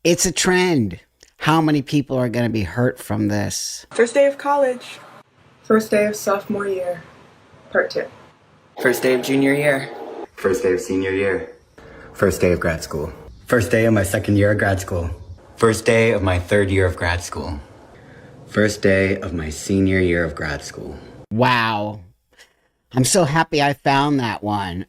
It's a trend. How many people are going to be hurt from this? First day of college. First day of sophomore year. Part 2. First day of junior year. First day of senior year. First day of grad school. First day of my second year of grad school. First day of my third year of grad school. First day of my senior year of grad school. Wow. I'm so happy I found that one.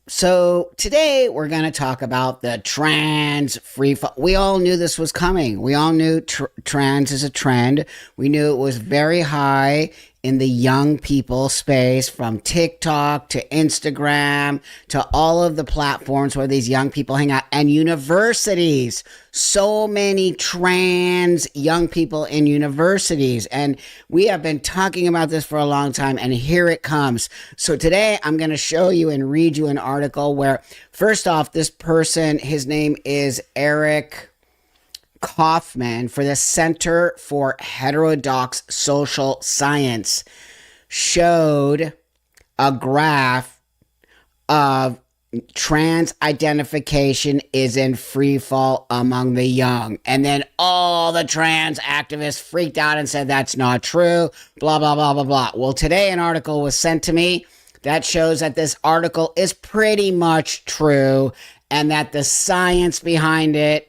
So today we're going to talk about the trans free fall. We all knew this was coming. We all knew trans is a trend. We knew it was very high in the young people space, from TikTok to Instagram to all of the platforms where these young people hang out, and universities. So many trans young people in universities. And we have been talking about this for a long time, and here it comes. So today I'm going to show you and read you an article where, first off, this person, his name is Eric Kaufman, for the Center for Heterodox Social Science, showed a graph of trans identification is in free fall among the young. And then all the trans activists freaked out and said that's not true, blah, blah, blah, blah, blah. Well, today an article was sent to me that shows that this article is pretty much true and that the science behind it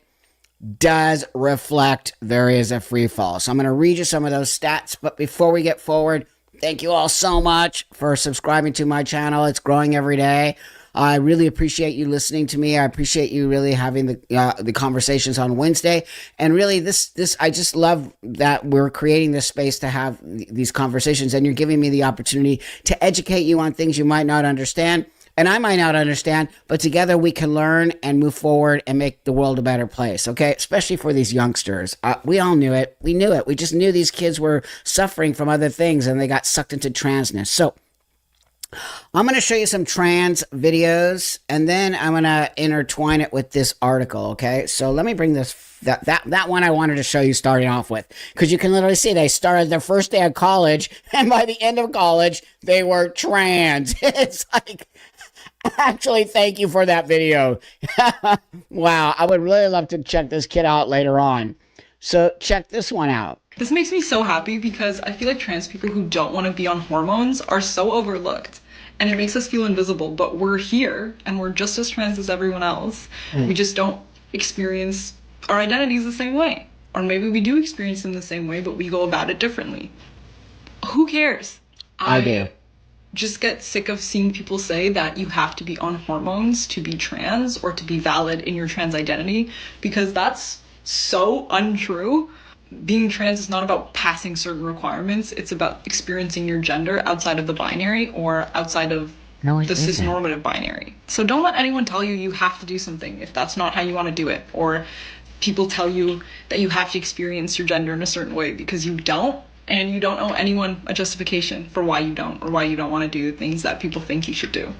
does reflect there is a free fall. So I'm going to read you some of those stats. But before we get forward, thank you all so much for subscribing to my channel. It's growing every day. I really appreciate you listening to me. I appreciate you really having the conversations on Wednesday. And really, this I just love that we're creating this space to have these conversations, and you're giving me the opportunity to educate you on things you might not understand. And I might not understand, but together we can learn and move forward and make the world a better place, okay? Especially for these youngsters. We all knew it. We knew it. We just knew these kids were suffering from other things and they got sucked into transness. So I'm going to show you some trans videos, and then I'm going to intertwine it with this article, okay? So let me bring this, that one I wanted to show you starting off with, because you can literally see they started their first day of college, and by the end of college, they were trans. It's like, actually, thank you for that video. Wow, I would really love to check this kid out later on. So check this one out. This makes me so happy because I feel like trans people who don't want to be on hormones are so overlooked. And it makes us feel invisible, but we're here and we're just as trans as everyone else. We just don't experience our identities the same way. Or maybe we do experience them the same way, but we go about it differently. Who cares? I do. Just get sick of seeing people say that you have to be on hormones to be trans or to be valid in your trans identity, because that's so untrue. Being trans is not about passing certain requirements. It's about experiencing your gender outside of the binary or outside of the cisnormative binary. So don't let anyone tell you you have to do something if that's not how you want to do it, or people tell you that you have to experience your gender in a certain way, because you don't. And you don't owe anyone a justification for why you don't, or why you don't want to do the things that people think you should do.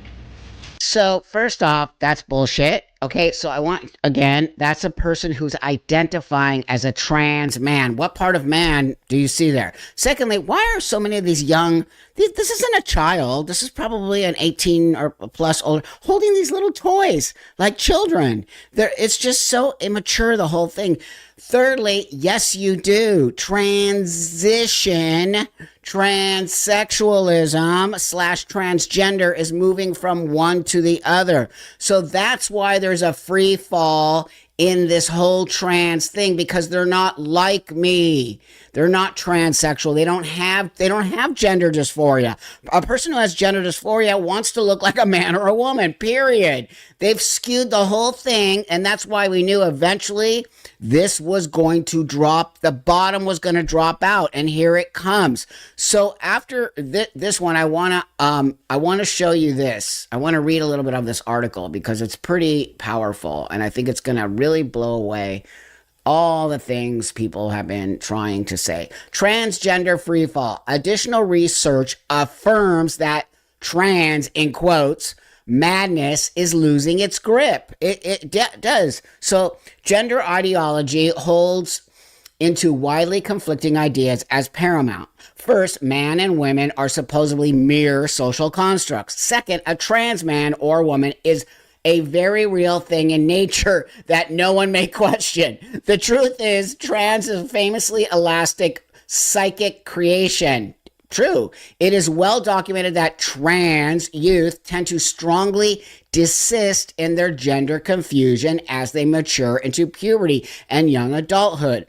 So first off, that's bullshit. Okay, so I want, again, that's a person who's identifying as a trans man. What part of man do you see there? Secondly, why are so many of these young, this isn't a child, this is probably an 18 or plus older, holding these little toys like children. It's just so immature, the whole thing. Thirdly, yes, you do. Transition, transsexualism / transgender is moving from one to the other. So that's why there's a free fall in this whole trans thing, because they're not like me. They're not transsexual. They don't have gender dysphoria. A person who has gender dysphoria wants to look like a man or a woman, period. They've skewed the whole thing, and that's why we knew eventually this was going to drop. The bottom was going to drop out, and here it comes. So after this one, I want to show you this. I want to read a little bit of this article because it's pretty powerful, and I think it's going to really blow away all the things people have been trying to say. Transgender freefall. Additional research affirms that trans, in quotes, madness is losing its grip. It does. So gender ideology holds into widely conflicting ideas as paramount. First, man and women are supposedly mere social constructs. Second, a trans man or woman is a very real thing in nature that no one may question. The truth is, trans is a famously elastic psychic creation. True. It is well documented that trans youth tend to strongly desist in their gender confusion as they mature into puberty and young adulthood.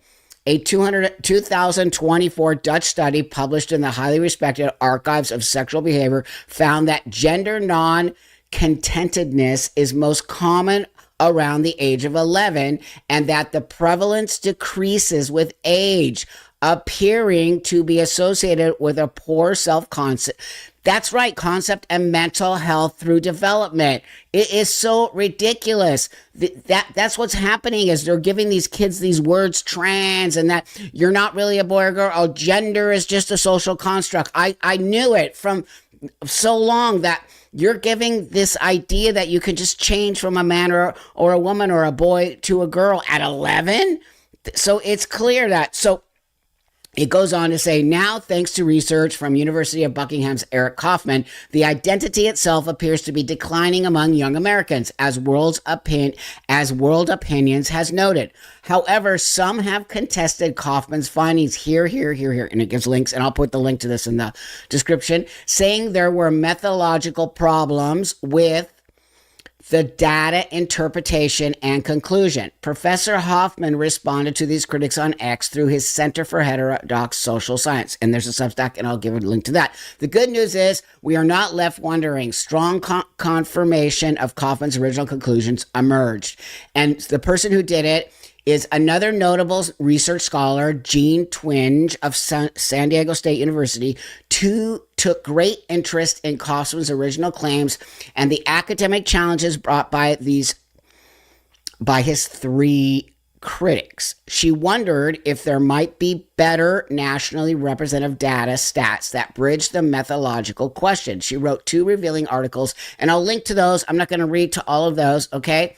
A 2024 Dutch study published in the highly respected Archives of Sexual Behavior found that gender non-contentedness is most common around the age of 11 and that the prevalence decreases with age, appearing to be associated with a poor self-concept. That's right, concept and mental health through development. It is so ridiculous. That's what's happening is they're giving these kids these words, trans, and that you're not really a boy or girl. Oh, gender is just a social construct. I knew it from so long that you're giving this idea that you could just change from a man or a woman or a boy to a girl at 11. So it's clear that. So it goes on to say, now, thanks to research from University of Buckingham's Eric Kaufman, the identity itself appears to be declining among young Americans, as World Opinions has noted. However, some have contested Kaufman's findings here, and it gives links, and I'll put the link to this in the description, saying there were methodological problems with the data interpretation and conclusion. Professor Hoffman responded to these critics on X through his Center for Heterodox Social Science. And there's a Substack, and I'll give a link to that. The good news is we are not left wondering. Strong confirmation of Kaufman's original conclusions emerged. And the person who did it is another notable research scholar, Jean Twenge of San Diego State University, took great interest in Kaufman's original claims and the academic challenges brought by his three critics. She wondered if there might be better nationally representative data stats that bridge the methodological question. She wrote 2 revealing articles, and I'll link to those. I'm not going to read to all of those, okay?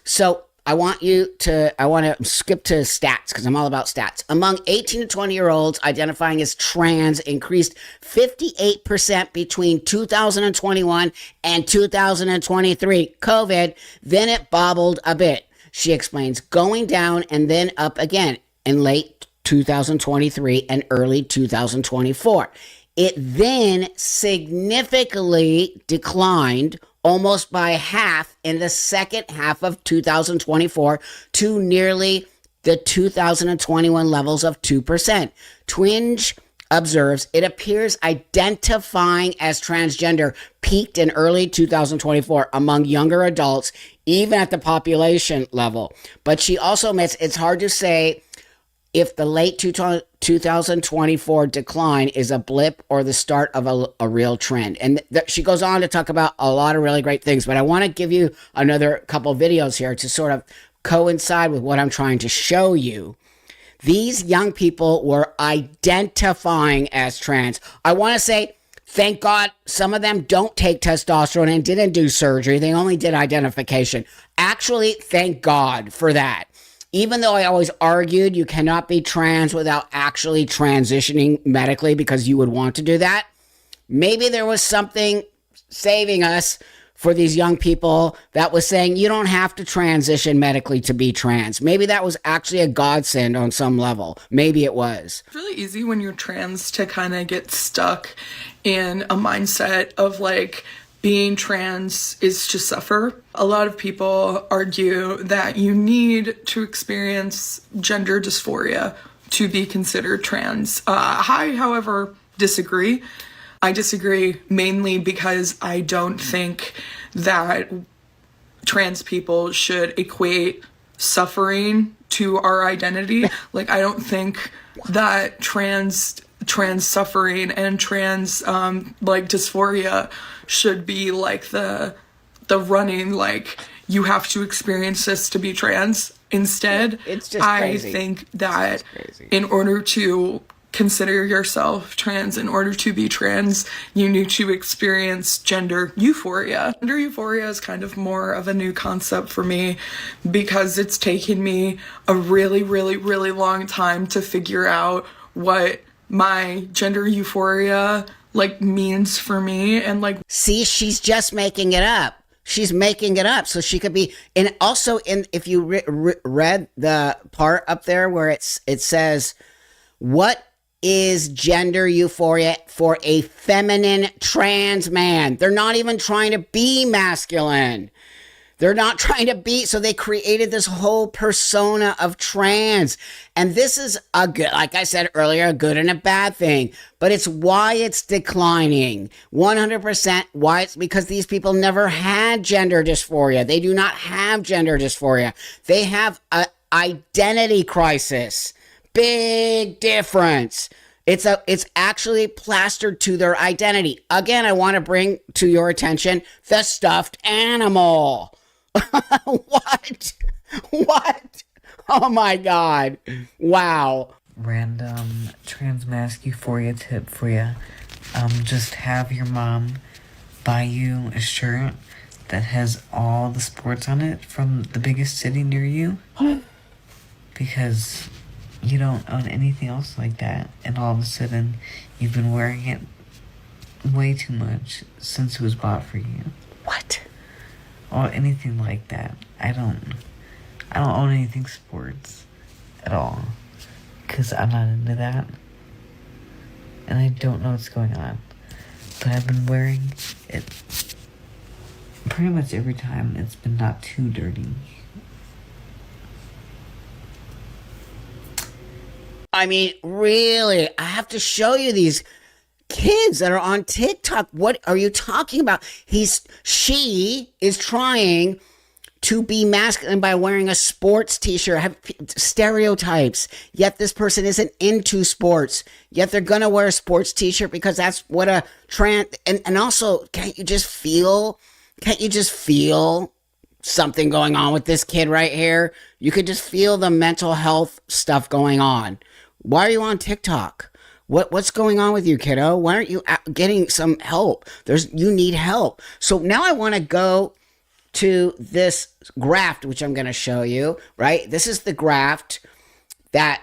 So I want to skip to stats because I'm all about stats. Among 18 to 20-year-olds identifying as trans increased 58% between 2021 and 2023. COVID, then it bobbled a bit. She explains, going down and then up again in late 2023 and early 2024. It then significantly declined almost by half in the second half of 2024 to nearly the 2021 levels of 2%. Twenge observes, it appears identifying as transgender peaked in early 2024 among younger adults, even at the population level. But she also admits it's hard to say if the late 2024 decline is a blip or the start of a real trend. And she goes on to talk about a lot of really great things, but I want to give you another couple videos here to sort of coincide with what I'm trying to show you. These young people were identifying as trans. I want to say, thank God some of them don't take testosterone and didn't do surgery. They only did identification. Actually, thank God for that. Even though I always argued you cannot be trans without actually transitioning medically because you would want to do that, maybe there was something saving us for these young people that was saying you don't have to transition medically to be trans. Maybe that was actually a godsend on some level. Maybe it was. It's really easy when you're trans to kind of get stuck in a mindset of like, being trans is to suffer. A lot of people argue that you need to experience gender dysphoria to be considered trans. I, however, disagree. I disagree mainly because I don't think that trans people should equate suffering to our identity. Like, I don't think that trans suffering and trans like dysphoria should be like the running, like you have to experience this to be trans. Instead, it's just crazy. I think that in order to consider yourself trans, in order to be trans, you need to experience gender euphoria. Gender euphoria is kind of more of a new concept for me because it's taken me a really, really, really long time to figure out what my gender euphoria like means for me. And like, see, she's just making it up. She's making it up so she could be. And also, if you read the part up there where it says, "What is gender euphoria for a feminine trans man?" They're not even trying to be masculine. They're not trying to be, so they created this whole persona of trans. And this is a good, like I said earlier, a good and a bad thing. But it's why it's declining. 100% why it's because these people never had gender dysphoria. They do not have gender dysphoria. They have an identity crisis. Big difference. It's actually plastered to their identity. Again, I want to bring to your attention the stuffed animal. What? What? Oh my God. Wow. Random trans mask euphoria tip for you. Just have your mom buy you a shirt that has all the sports on it from the biggest city near you. Because you don't own anything else like that, and all of a sudden you've been wearing it way too much since it was bought for you. What? Or anything like that. I don't own anything sports at all, because I'm not into that, and I don't know what's going on. But I've been wearing it pretty much every time it's been not too dirty. I mean, really, I have to show you these kids that are on TikTok. What are you talking about? She is trying to be masculine by wearing a sports t-shirt, have stereotypes. Yet this person isn't into sports. Yet they're going to wear a sports t-shirt because that's what a trans, and also, can't you just feel something going on with this kid right here? You could just feel the mental health stuff going on. Why are you on TikTok? What's going on with you, kiddo? Why aren't you getting some help? You need help. So now I want to go to this graft, which I'm going to show you, right? This is the graft that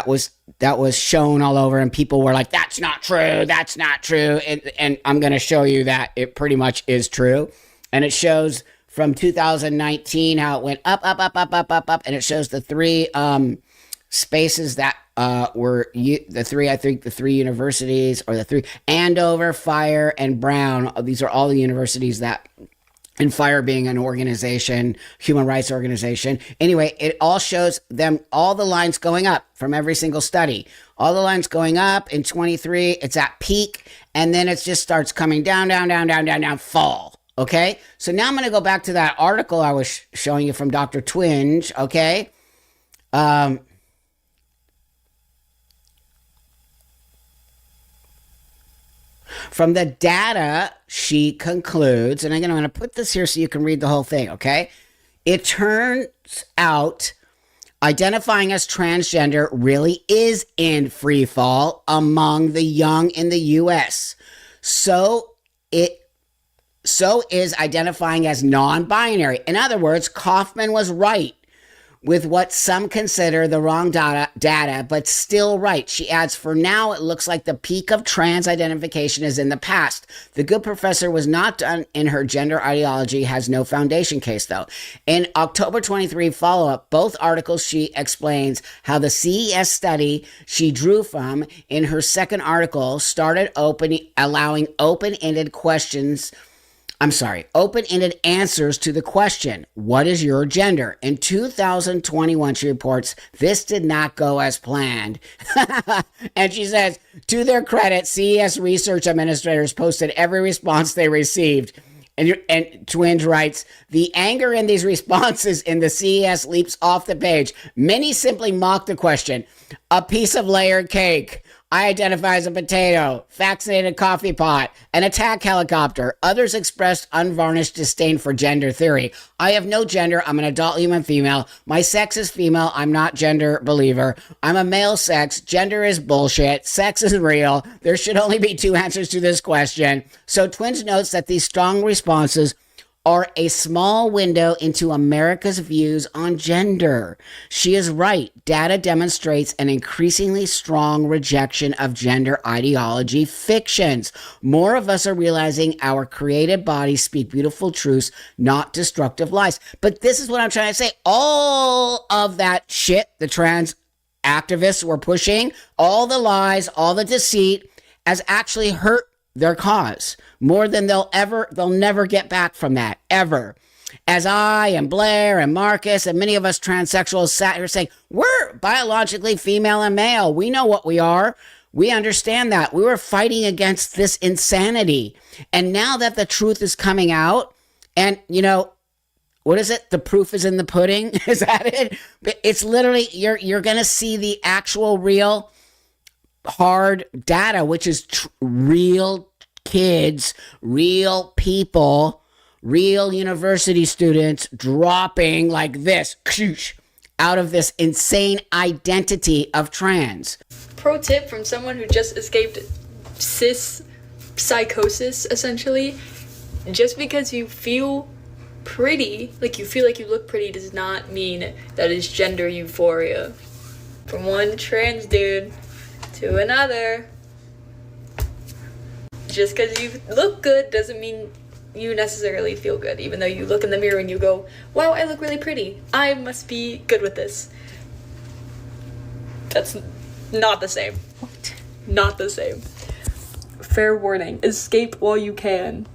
was shown all over, and people were like, that's not true. That's not true. And I'm going to show you that it pretty much is true. And it shows from 2019 how it went up, and it shows the three spaces that were the three universities, or the three: Andover, Fire, and Brown. These are all the universities that, and Fire being an organization, human rights organization. Anyway, it all shows them, all the lines going up from every single study. All the lines going up in 23, it's at peak, and then it just starts coming down, fall. Okay? So now I'm going to go back to that article I was showing you from Dr. Twinge, okay? From the data, she concludes, and again, I'm going to put this here so you can read the whole thing, okay? It turns out identifying as transgender really is in free fall among the young in the U.S. So is identifying as non-binary. In other words, Kaufman was right with what some consider the wrong data, but still right. She adds, for now, it looks like the peak of trans identification is in the past. The good professor was not done in her gender ideology, has no foundation case, though. In October 23 follow-up, both articles, she explains how the CES study she drew from in her second article started allowing open-ended answers to the question, what is your gender? In 2021, she reports, this did not go as planned. And she says, to their credit, CES research administrators posted every response they received. And Twinge writes, the anger in these responses in the CES leaps off the page. Many simply mock the question, a piece of layered cake. I identify as a potato, vaccinated coffee pot, an attack helicopter. Others expressed unvarnished disdain for gender theory. I have no gender. I'm an adult human female. My sex is female. I'm not gender believer. I'm a male sex. Gender is bullshit. Sex is real. There should only be two answers to this question. So Twinge notes that these strong responses are a small window into America's views on gender. She is right. Data demonstrates an increasingly strong rejection of gender ideology fictions. More of us are realizing our created bodies speak beautiful truths, not destructive lies. But this is what I'm trying to say. All of that shit the trans activists were pushing, all the lies, all the deceit, has actually hurt their cause more than they'll never get back from that, ever. As I and Blair and Marcus and many of us transsexuals sat here saying, we're biologically female and male. We know what we are. We understand that. We were fighting against this insanity. And now that the truth is coming out, and what is it? The proof is in the pudding. Is that it? It's literally, you're going to see the actual real hard data, which is real kids, real people, real university students dropping like this out of this insane identity of trans. Pro tip from someone who just escaped cis psychosis, essentially. Just because you feel pretty, like you feel like you look pretty, does not mean that is gender euphoria. From one trans dude to another. Just because you look good doesn't mean you necessarily feel good, even though you look in the mirror and you go, wow, I look really pretty. I must be good with this. That's not the same. What? Not the same. Fair warning. Escape while you can.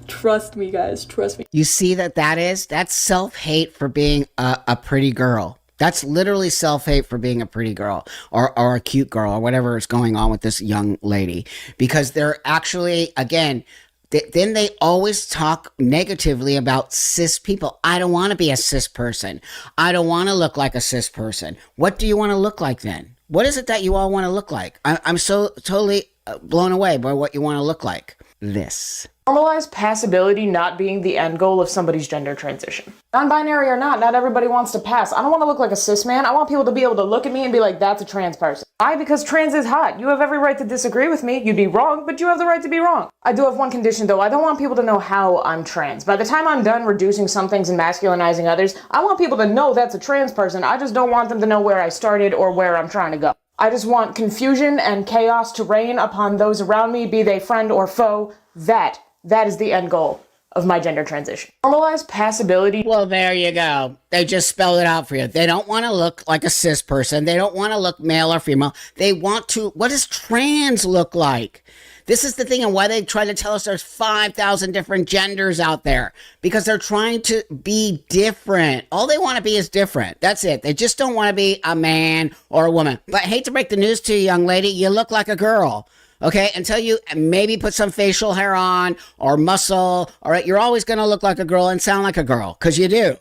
Trust me, guys. Trust me. You see that's self-hate for being a pretty girl. That's literally self-hate for being a pretty girl or a cute girl or whatever is going on with this young lady. Because they're actually, again, then they always talk negatively about cis people. I don't want to be a cis person. I don't want to look like a cis person. What do you want to look like then? What is it that you all want to look like? I'm so totally blown away by what you want to look like. This. Normalize passability not being the end goal of somebody's gender transition. Non-binary or not everybody wants to pass. I don't want to look like a cis man. I want people to be able to look at me and be like, that's a trans person. Why? Because trans is hot. You have every right to disagree with me. You'd be wrong, but you have the right to be wrong. I do have one condition though. I don't want people to know how I'm trans. By the time I'm done reducing some things and masculinizing others, I want people to know that's a trans person. I just don't want them to know where I started or where I'm trying to go. I just want confusion and chaos to reign upon those around me, be they friend or foe. That is the end goal of my gender transition. Normalize passability. Well, there you go. They just spelled it out for you. They don't want to look like a cis person. They don't want to look male or female. They want to, what does trans look like? This is the thing and why they try to tell us there's 5,000 different genders out there. Because they're trying to be different. All they want to be is different. That's it. They just don't want to be a man or a woman. But I hate to break the news to you, young lady. You look like a girl. Okay, until you maybe put some facial hair on or muscle, all right, you're always going to look like a girl and sound like a girl, because you do.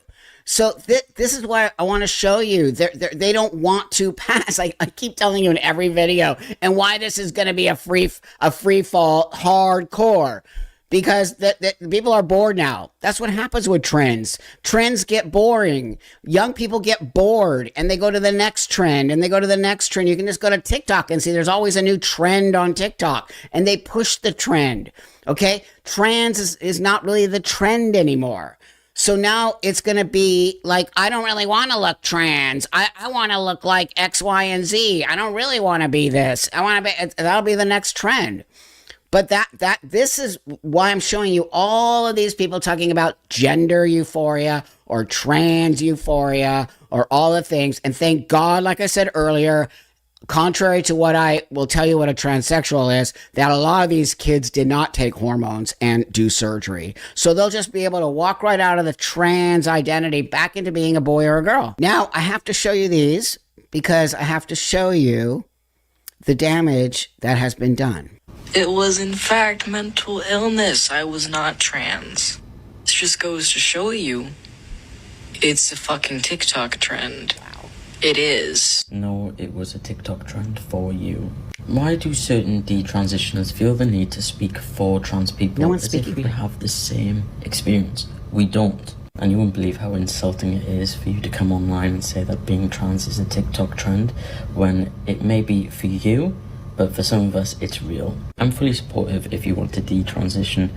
So this is why I want to show you. They don't want to pass. I keep telling you in every video, and why this is going to be a free fall hardcore. Because the people are bored now. That's what happens with trends. Trends get boring. Young people get bored and they go to the next trend and they go to the next trend. You can just go to TikTok and see there's always a new trend on TikTok and they push the trend. Okay? Trans is not really the trend anymore. So now it's going to be like, I don't really want to look trans. I want to look like X, Y, and Z. I don't really want to be this. That'll be the next trend. But this is why I'm showing you all of these people talking about gender euphoria or trans euphoria or all the things. And thank God, like I said earlier, contrary to what I will tell you what a transsexual is, that a lot of these kids did not take hormones and do surgery. So they'll just be able to walk right out of the trans identity back into being a boy or a girl. Now, I have to show you these because I have to show you the damage that has been done. It was in fact mental illness. I was not trans. This just goes to show you, it's a fucking TikTok trend. Wow. It is. No, it was a TikTok trend for you. Why do certain detransitioners feel the need to speak for trans people No one's as speaking if we have the same experience? We don't. And you wouldn't believe how insulting it is for you to come online and say that being trans is a TikTok trend when it may be for you, but for some of us, it's real. I'm fully supportive if you want to detransition.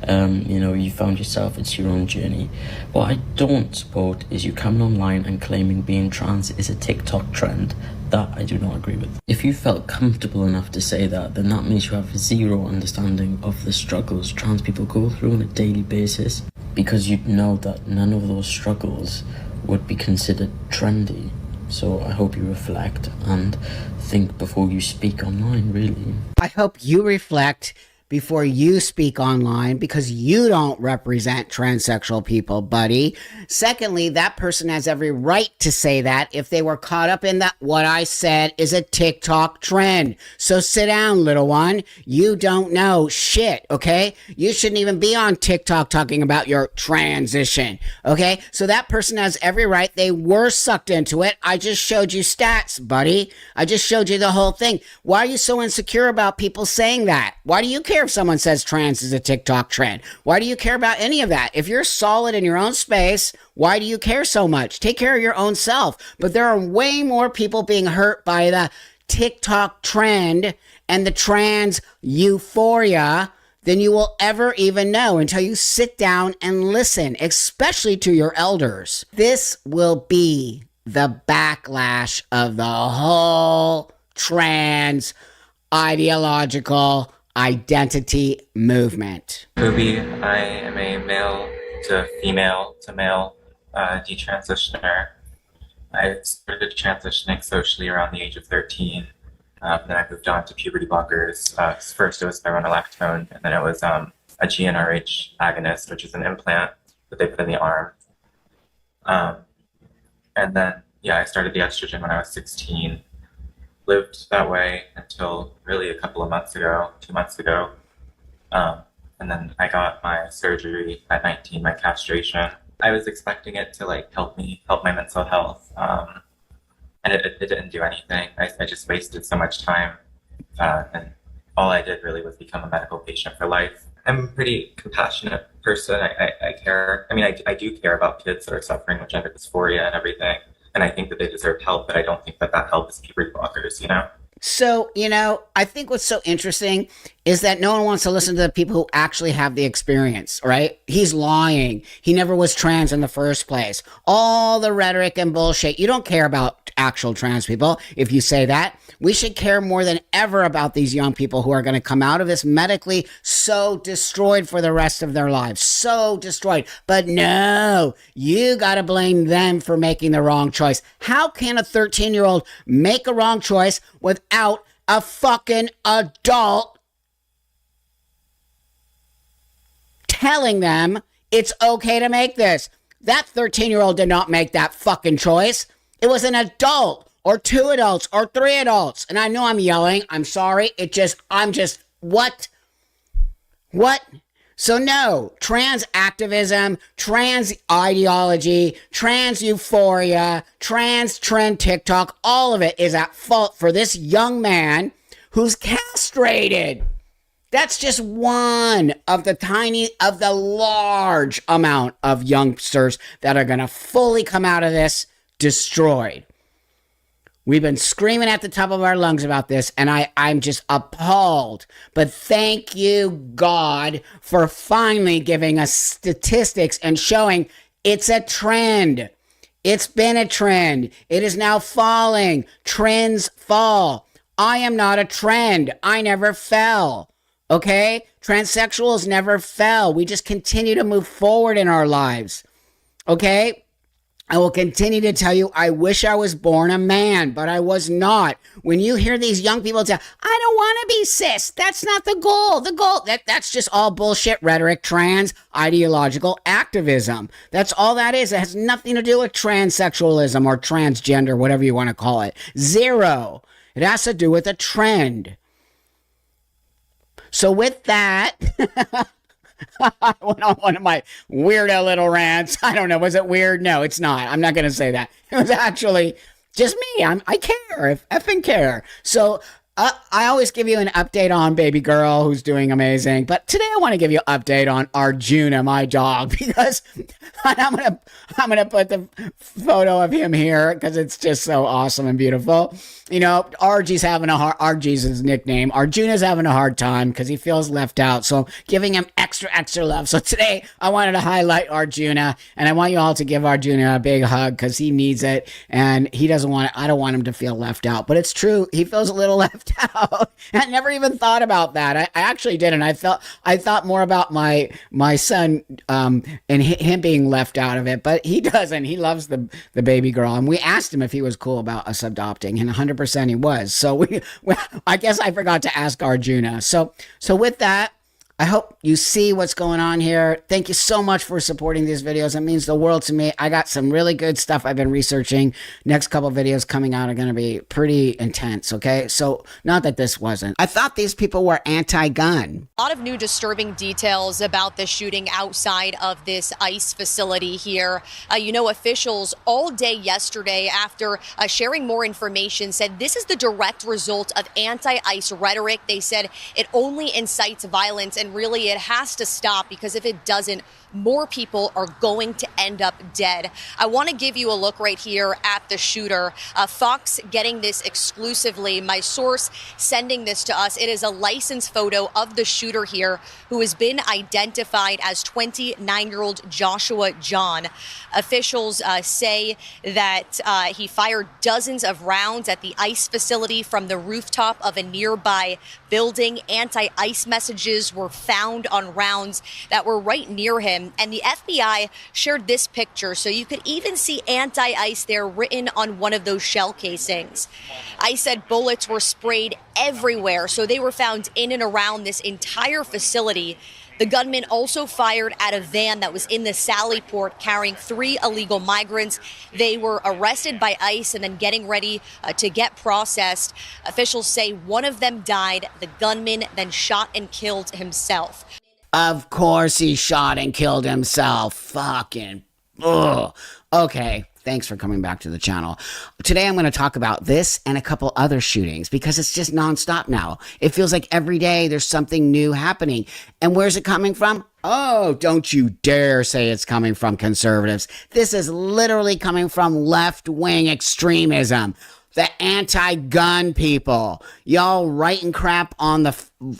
You found yourself, it's your own journey. What I don't support is you coming online and claiming being trans is a TikTok trend. That I do not agree with. If you felt comfortable enough to say that, then that means you have zero understanding of the struggles trans people go through on a daily basis, because you'd know that none of those struggles would be considered trendy. So I hope you reflect and think before you speak online, really. I hope you reflect before you speak online, because you don't represent transsexual people, buddy. Secondly, that person has every right to say that if they were caught up in that what I said is a TikTok trend. So sit down, little one. You don't know shit, okay? You shouldn't even be on TikTok talking about your transition, okay? So that person has every right. They were sucked into it. I just showed you stats, buddy. I just showed you the whole thing. Why are you so insecure about people saying that? Why do you care if someone says trans is a TikTok trend? Why do you care about any of that? If you're solid in your own space, why do you care so much? Take care of your own self. But there are way more people being hurt by the TikTok trend and the trans euphoria than you will ever even know until you sit down and listen, especially to your elders. This will be the backlash of the whole trans ideological identity movement. Ruby, I am a male to female to male detransitioner. I started transitioning socially around the age of 13. Then I moved on to puberty blockers. First it was spironolactone, and then it was a GnRH agonist, which is an implant that they put in the arm. And then, I started the estrogen when I was 16. Lived that way until really a couple of months ago, 2 months ago. And then I got my surgery at 19, my castration. I was expecting it to help my mental health. And it didn't do anything. I just wasted so much time. And all I did really was become a medical patient for life. I'm a pretty compassionate person. I care. I mean, I do care about kids that are suffering with gender dysphoria and everything. And I think that they deserve help, but I don't think that help is puberty blockers, So, I think what's so interesting is that no one wants to listen to the people who actually have the experience, right? He's lying. He never was trans in the first place. All the rhetoric and bullshit. You don't care about actual trans people if you say that. We should care more than ever about these young people who are going to come out of this medically so destroyed for the rest of their lives. So destroyed. But no, you got to blame them for making the wrong choice. How can a 13-year-old make a wrong choice without a fucking adult telling them it's okay to make this? That 13-year-old did not make that fucking choice. It was an adult or two adults or three adults. And I know I'm yelling. I'm sorry. What? So no, trans activism, trans ideology, trans euphoria, trans trend TikTok, all of it is at fault for this young man who's castrated. That's just one of the large amount of youngsters that are going to fully come out of this destroyed. We've been screaming at the top of our lungs about this, and I'm just appalled. But thank you, God, for finally giving us statistics and showing it's a trend. It's been a trend. It is now falling. Trends fall. I am not a trend. I never fell. Okay? Transsexuals never fell. We just continue to move forward in our lives. Okay? I will continue to tell you, I wish I was born a man, but I was not. When you hear these young people say, I don't want to be cis, that's not the goal. That's just all bullshit rhetoric, trans ideological activism. That's all that is. It has nothing to do with transsexualism or transgender, whatever you want to call it. Zero. It has to do with a trend. So with that, I went on one of my weirdo little rants. I don't know. Was it weird? No, it's not. I'm not going to say that. It was actually just me. I care. I effing care. So I always give you an update on baby girl who's doing amazing, but today I want to give you an update on Arjuna, my dog, because I'm gonna put the photo of him here because it's just so awesome and beautiful. You know, Arjun's his nickname. Arjuna's having a hard time because he feels left out, so giving him extra love. So today I wanted to highlight Arjuna, and I want you all to give Arjuna a big hug because he needs it, and he doesn't want it. I don't want him to feel left out, but it's true. He feels a little left out. I never even thought about that. I actually didn't. I thought more about my son and him being left out of it, but he doesn't. He loves the baby girl, and we asked him if he was cool about us adopting, and 100% he was. So I guess I forgot to ask Arjuna. So with that, I hope you see what's going on here. Thank you so much for supporting these videos. It means the world to me. I got some really good stuff I've been researching. Next couple videos coming out are going to be pretty intense, okay? So, not that this wasn't. I thought these people were anti-gun. A lot of new disturbing details about the shooting outside of this ICE facility here. Officials all day yesterday, after sharing more information, said this is the direct result of anti-ICE rhetoric. They said it only incites violence, and really it has to stop, because if it doesn't, more people are going to end up dead. I want to give you a look right here at the shooter. Fox getting this exclusively. My source sending this to us. It is a licensed photo of the shooter here, who has been identified as 29-year-old Joshua John. Officials say that he fired dozens of rounds at the ICE facility from the rooftop of a nearby building. Anti-ICE messages were found on rounds that were right near him. And the FBI shared this picture, so you could even see anti-ICE there written on one of those shell casings. ICE said bullets were sprayed everywhere, so they were found in and around this entire facility. The gunman also fired at a van that was in the Sally Port carrying 3 illegal migrants. They were arrested by ICE and then getting ready to get processed. Officials say one of them died. The gunman then shot and killed himself. Of course he shot and killed himself. Fucking. Ugh. Okay. Thanks for coming back to the channel. Today I'm going to talk about this and a couple other shootings because it's just nonstop now. It feels like every day there's something new happening. And where's it coming from? Oh, don't you dare say it's coming from conservatives. This is literally coming from left-wing extremism. The anti-gun people. Y'all writing crap on the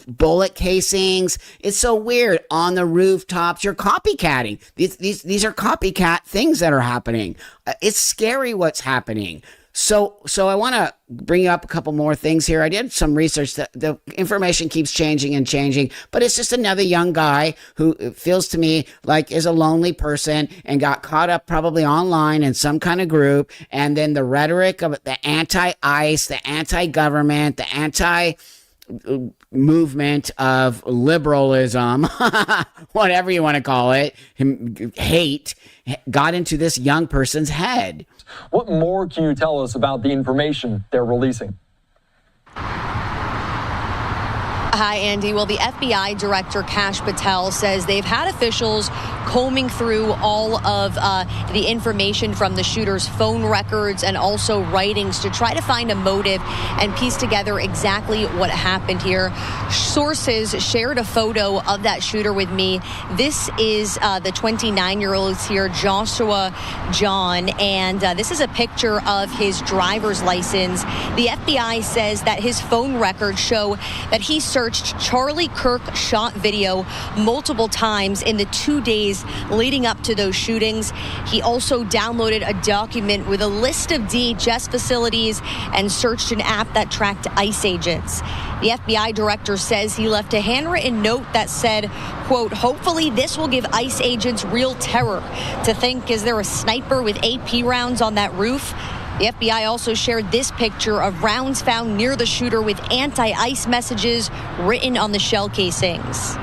bullet casings. It's so weird. On the rooftops, you're copycatting. These are copycat things that are happening. It's scary what's happening. So I want to bring up a couple more things here. I did some research. The information keeps changing and changing, but it's just another young guy who feels to me like is a lonely person and got caught up probably online in some kind of group. And then the rhetoric of the anti-ICE, the anti-government, the anti-movement of liberalism, whatever you want to call it, hate, got into this young person's head. What more can you tell us about the information they're releasing? Hi, Andy. Well, the FBI Director Kash Patel says they've had officials combing through all of the information from the shooter's phone records and also writings to try to find a motive and piece together exactly what happened here. Sources shared a photo of that shooter with me. This is the 29-year-old here, Joshua John, and this is a picture of his driver's license. The FBI says that his phone records show that he searched Charlie Kirk shot video multiple times in the 2 days leading up to those shootings. He also downloaded a document with a list of DHS facilities and searched an app that tracked ICE agents. The FBI director says he left a handwritten note that said, quote, "Hopefully this will give ICE agents real terror to think, is there a sniper with AP rounds on that roof?" The FBI also shared this picture of rounds found near the shooter with anti-ICE messages written on the shell casings.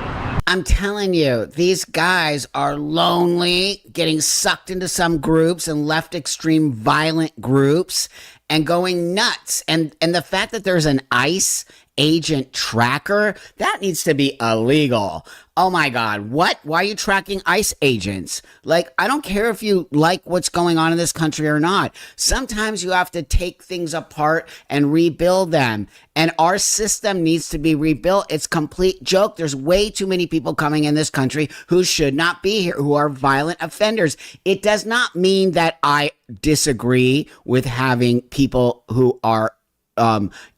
I'm telling you, these guys are lonely, getting sucked into some groups and left extreme violent groups and going nuts. And the fact that there's an ICE agent tracker, that needs to be illegal. Oh my God, what? Why are you tracking ICE agents? Like, I don't care if you like what's going on in this country or not. Sometimes you have to take things apart and rebuild them. And our system needs to be rebuilt. It's complete joke. There's way too many people coming in this country who should not be here, who are violent offenders. It does not mean that I disagree with having people who are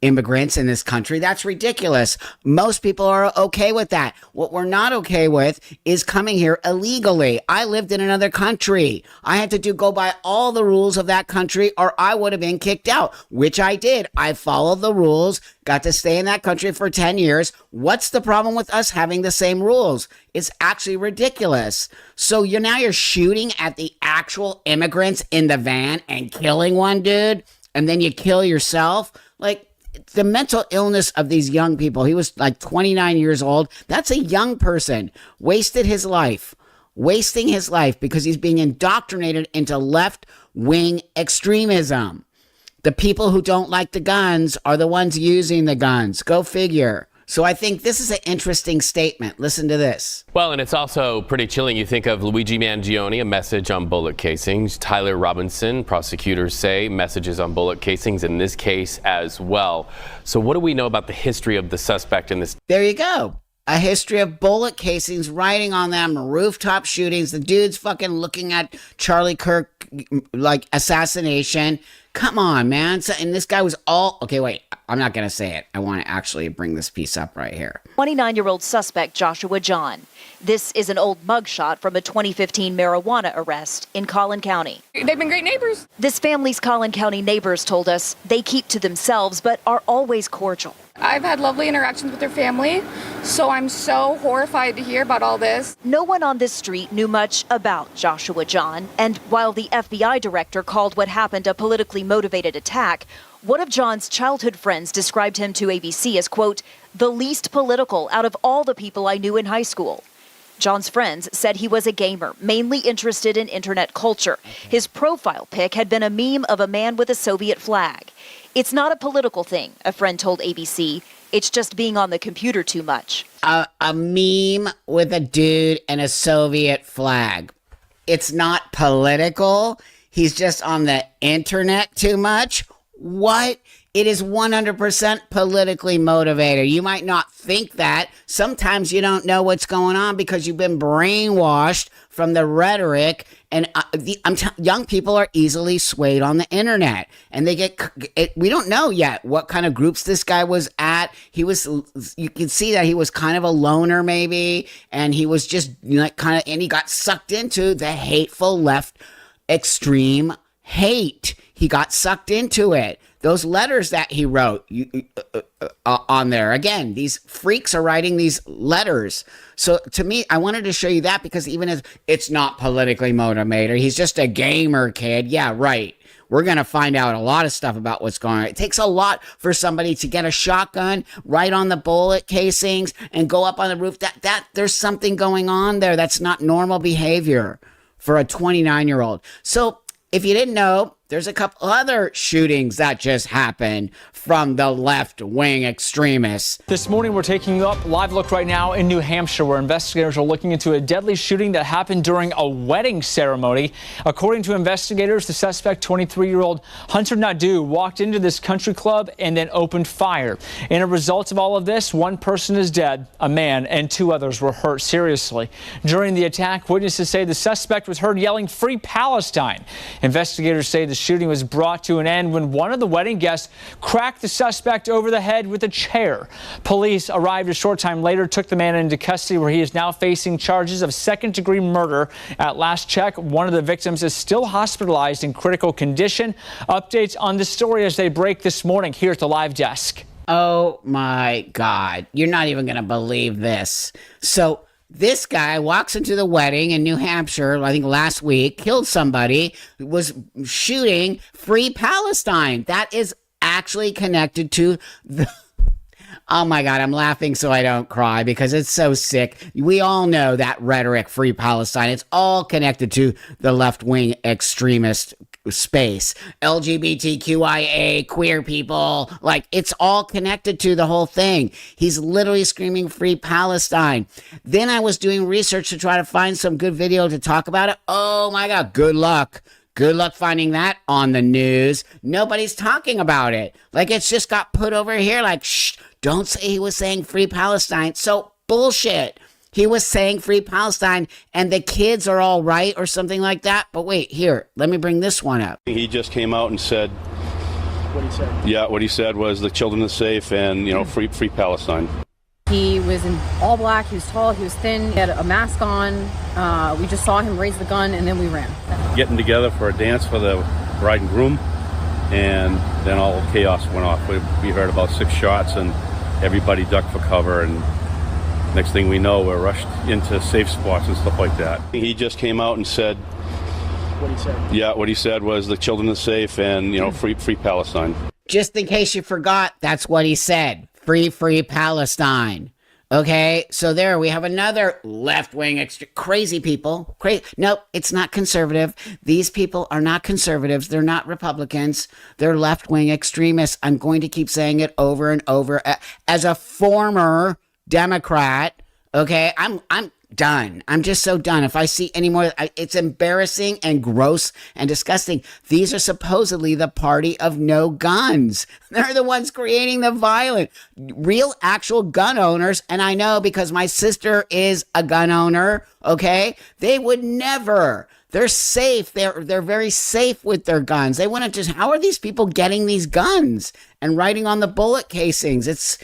immigrants in this country. That's ridiculous. Most people are okay with that. What we're not okay with is coming here illegally. I lived in another country. I had to go by all the rules of that country or I would have been kicked out, which I did. I followed the rules, got to stay in that country for 10 years. What's the problem with us having the same rules? It's actually ridiculous. So you're shooting at the actual immigrants in the van and killing one dude, and then you kill yourself. Like, the mental illness of these young people. He was like 29 years old. That's a young person. Wasting his life because he's being indoctrinated into left-wing extremism. The people who don't like the guns are the ones using the guns. Go figure. So I think this is an interesting statement. Listen to this. Well, and it's also pretty chilling. You think of Luigi Mangione, a message on bullet casings. Tyler Robinson, prosecutors say, messages on bullet casings in this case as well. So what do we know about the history of the suspect in this? There you go. A history of bullet casings, writing on them, rooftop shootings. The dude's fucking looking at Charlie Kirk, like, assassination. Come on, man. So, and this guy was all... Okay, wait. I'm not going to say it. I want to actually bring this piece up right here. 29-year-old suspect Joshua John. This is an old mugshot from a 2015 marijuana arrest in Collin County. They've been great neighbors. This family's Collin County neighbors told us they keep to themselves but are always cordial. I've had lovely interactions with their family, so I'm so horrified to hear about all this. No one on this street knew much about Joshua John, and while the FBI director called what happened a politically motivated attack, one of John's childhood friends described him to ABC as, quote, the least political out of all the people I knew in high school. John's friends said he was a gamer, mainly interested in internet culture. His profile pic had been a meme of a man with a Soviet flag. It's not a political thing, a friend told ABC. It's just being on the computer too much. A meme with a dude and a Soviet flag. It's not political. He's just on the internet too much. What? It is 100% politically motivated. You might not think that. Sometimes you don't know what's going on because you've been brainwashed from the rhetoric. And young people are easily swayed on the internet. And we don't know yet what kind of groups this guy was at. You can see that he was kind of a loner maybe. And he was just and he got sucked into the hateful left extreme hate. He got sucked into it. Those letters that he wrote on there, again, these freaks are writing these letters. So to me, I wanted to show you that because even if it's not politically motivated, he's just a gamer kid. Yeah, right. We're going to find out a lot of stuff about what's going on. It takes a lot for somebody to get a shotgun, write on the bullet casings, and go up on the roof. There's something going on there. That's not normal behavior for a 29-year-old. So if you didn't know, there's a couple other shootings that just happened from the left-wing extremists. This morning, we're taking you up live look right now in New Hampshire, where investigators are looking into a deadly shooting that happened during a wedding ceremony. According to investigators, the suspect, 23-year-old Hunter Nadu, walked into this country club and then opened fire. And a result of all of this, one person is dead, a man, and two others were hurt seriously. During the attack, witnesses say the suspect was heard yelling, "Free Palestine." Investigators say the shooting was brought to an end when one of the wedding guests cracked the suspect over the head with a chair. Police arrived a short time later, took the man into custody, where he is now facing charges of second-degree murder. At last check, one of the victims is still hospitalized in critical condition. Updates on the story as they break this morning here at the Live Desk. Oh my God. You're not even going to believe this. So this guy walks into the wedding in New Hampshire, I think last week, killed somebody, was shooting Free Palestine. That is actually connected to the... Oh my God, I'm laughing so I don't cry because it's so sick. We all know that rhetoric, Free Palestine. It's all connected to the left-wing extremist space. LGBTQIA, queer people, like it's all connected to the whole thing. He's literally screaming free Palestine. Then I was doing research to try to find some good video to talk about it. Oh my God, good luck. Good luck finding that on the news. Nobody's talking about it. Like it's just got put over here like, shh, don't say he was saying free Palestine. So bullshit. He was saying free Palestine and the kids are all right or something like that. But wait, here, let me bring this one up. He just came out and said, what he said? Yeah, what he said was the children are safe and, you know, free Palestine. He was in all black, he was tall, he was thin, he had a mask on. We just saw him raise the gun and then we ran. Getting together for a dance for the bride and groom, and then all chaos went off. We heard about 6 shots and everybody ducked for cover, and next thing we know, we're rushed into safe spots and stuff like that. He just came out and said, what he said? Yeah, what he said was the children are safe and, you know, free Palestine. Just in case you forgot, that's what he said. Free Palestine. Okay, so there we have another left-wing crazy people. Nope, it's not conservative. These people are not conservatives. They're not Republicans. They're left-wing extremists. I'm going to keep saying it over and over. As a former Democrat, okay, I'm done. I'm just so done. If I see any more, it's embarrassing and gross and disgusting. These are supposedly the party of no guns. They're the ones creating the violence. Real, actual gun owners, and I know because my sister is a gun owner, okay? They would never. They're safe. They're very safe with their guns. They wouldn't just, how are these people getting these guns and writing on the bullet casings? It's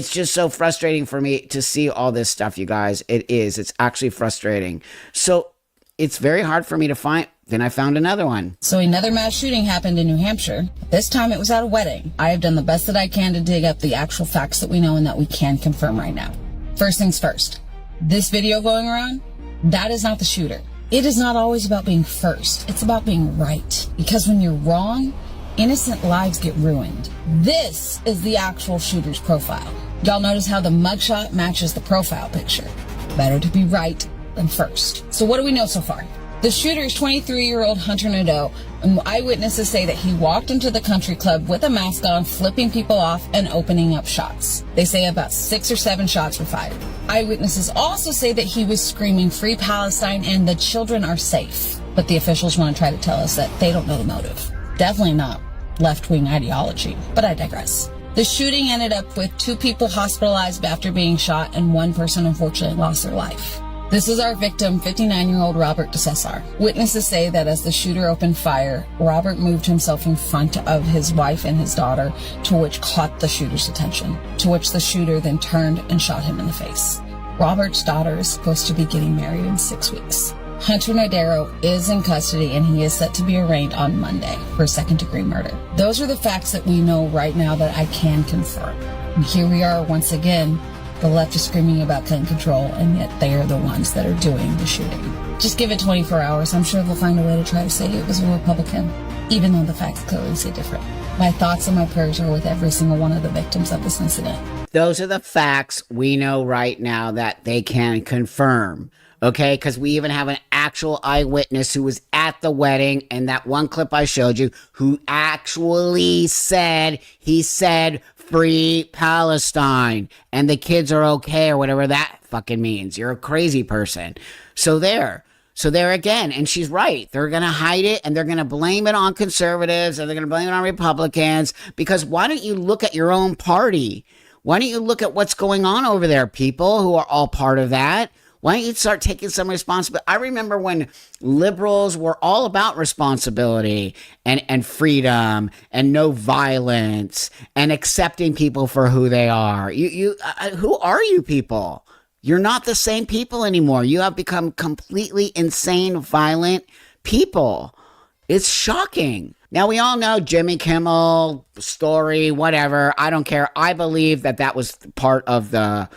just so frustrating for me to see all this stuff, you guys. It is. It's actually frustrating. So it's very hard for me to find. Then I found another one. So another mass shooting happened in New Hampshire. This time it was at a wedding. I have done the best that I can to dig up the actual facts that we know and that we can confirm right now. First things first. This video going around, that is not the shooter. It is not always about being first. It's about being right. Because when you're wrong, innocent lives get ruined. This is the actual shooter's profile. Y'all notice how the mugshot matches the profile picture. Better to be right than first. So what do we know so far? The shooter is 23-year-old Hunter Nadeau, and eyewitnesses say that he walked into the country club with a mask on, flipping people off and opening up shots. They say about 6 or 7 shots were fired. Eyewitnesses also say that he was screaming free Palestine and the children are safe. But the officials want to try to tell us that they don't know the motive. Definitely not left-wing ideology, but I digress. The shooting ended up with 2 people hospitalized after being shot and 1 person unfortunately lost their life. This is our victim, 59-year-old Robert DeCesar. Witnesses say that as the shooter opened fire, Robert moved himself in front of his wife and his daughter, to which caught the shooter's attention, to which the shooter then turned and shot him in the face. Robert's daughter is supposed to be getting married in 6 weeks. Hunter Nadeau is in custody and he is set to be arraigned on Monday for second-degree murder. Those are the facts that we know right now that I can confirm. And here we are once again. The left is screaming about gun control, and yet they are the ones that are doing the shooting. Just give it 24 hours. I'm sure they'll find a way to try to say it was a Republican, even though the facts clearly say different. My thoughts and my prayers are with every single one of the victims of this incident. Those are the facts we know right now that they can confirm. Okay, because we even have an actual eyewitness who was at the wedding, and that one clip I showed you, who actually said, he said, free Palestine, and the kids are okay, or whatever that fucking means. You're a crazy person. So there again, and she's right. They're going to hide it, and they're going to blame it on conservatives, and they're going to blame it on Republicans, because why don't you look at your own party? Why don't you look at what's going on over there, people who are all part of that? Why don't you start taking some responsibility? I remember when liberals were all about responsibility and freedom and no violence and accepting people for who they are. Who are you people? You're not the same people anymore. You have become completely insane, violent people. It's shocking. Now, we all know Jimmy Kimmel story, whatever. I don't care. I believe that was part of the...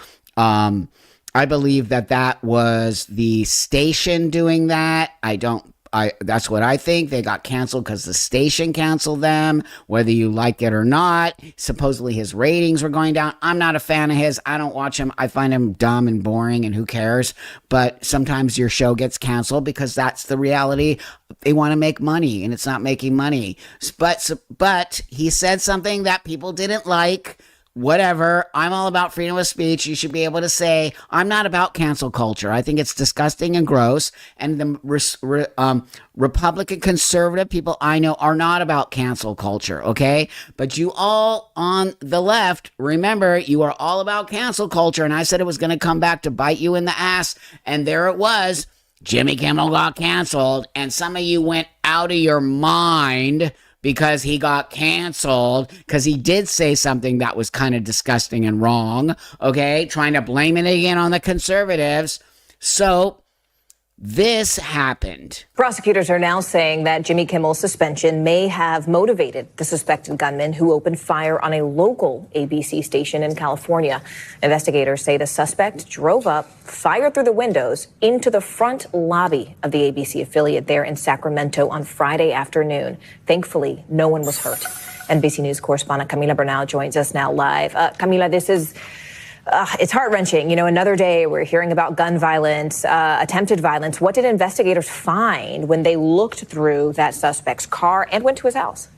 I believe that was the station doing that. I don't That's what I think. They got canceled because the station canceled them, whether you like it or not. Supposedly his ratings were going down. I'm not a fan of his. I don't watch him. I find him dumb and boring, and who cares? But sometimes your show gets canceled because that's the reality. They want to make money, and it's not making money. But he said something that people didn't like. Whatever. I'm all about freedom of speech. You should be able to say, I'm not about cancel culture. I think it's disgusting and gross. And the Republican conservative people I know are not about cancel culture, okay? But you all on the left, remember, you are all about cancel culture. And I said it was going to come back to bite you in the ass. And there it was. Jimmy Kimmel got canceled. And some of you went out of your mind because he got canceled, because he did say something that was kind of disgusting and wrong, okay? Trying to blame it again on the conservatives. So this happened. Prosecutors are now saying that Jimmy Kimmel's suspension may have motivated the suspected gunman who opened fire on a local ABC station in California. Investigators say the suspect drove up, fired through the windows into the front lobby of the ABC affiliate there in Sacramento on Friday afternoon. Thankfully, no one was hurt. NBC News correspondent Camila Bernal joins us now live. Camila, this is... it's heart-wrenching. You know, another day we're hearing about gun violence, attempted violence. What did investigators find when they looked through that suspect's car and went to his house?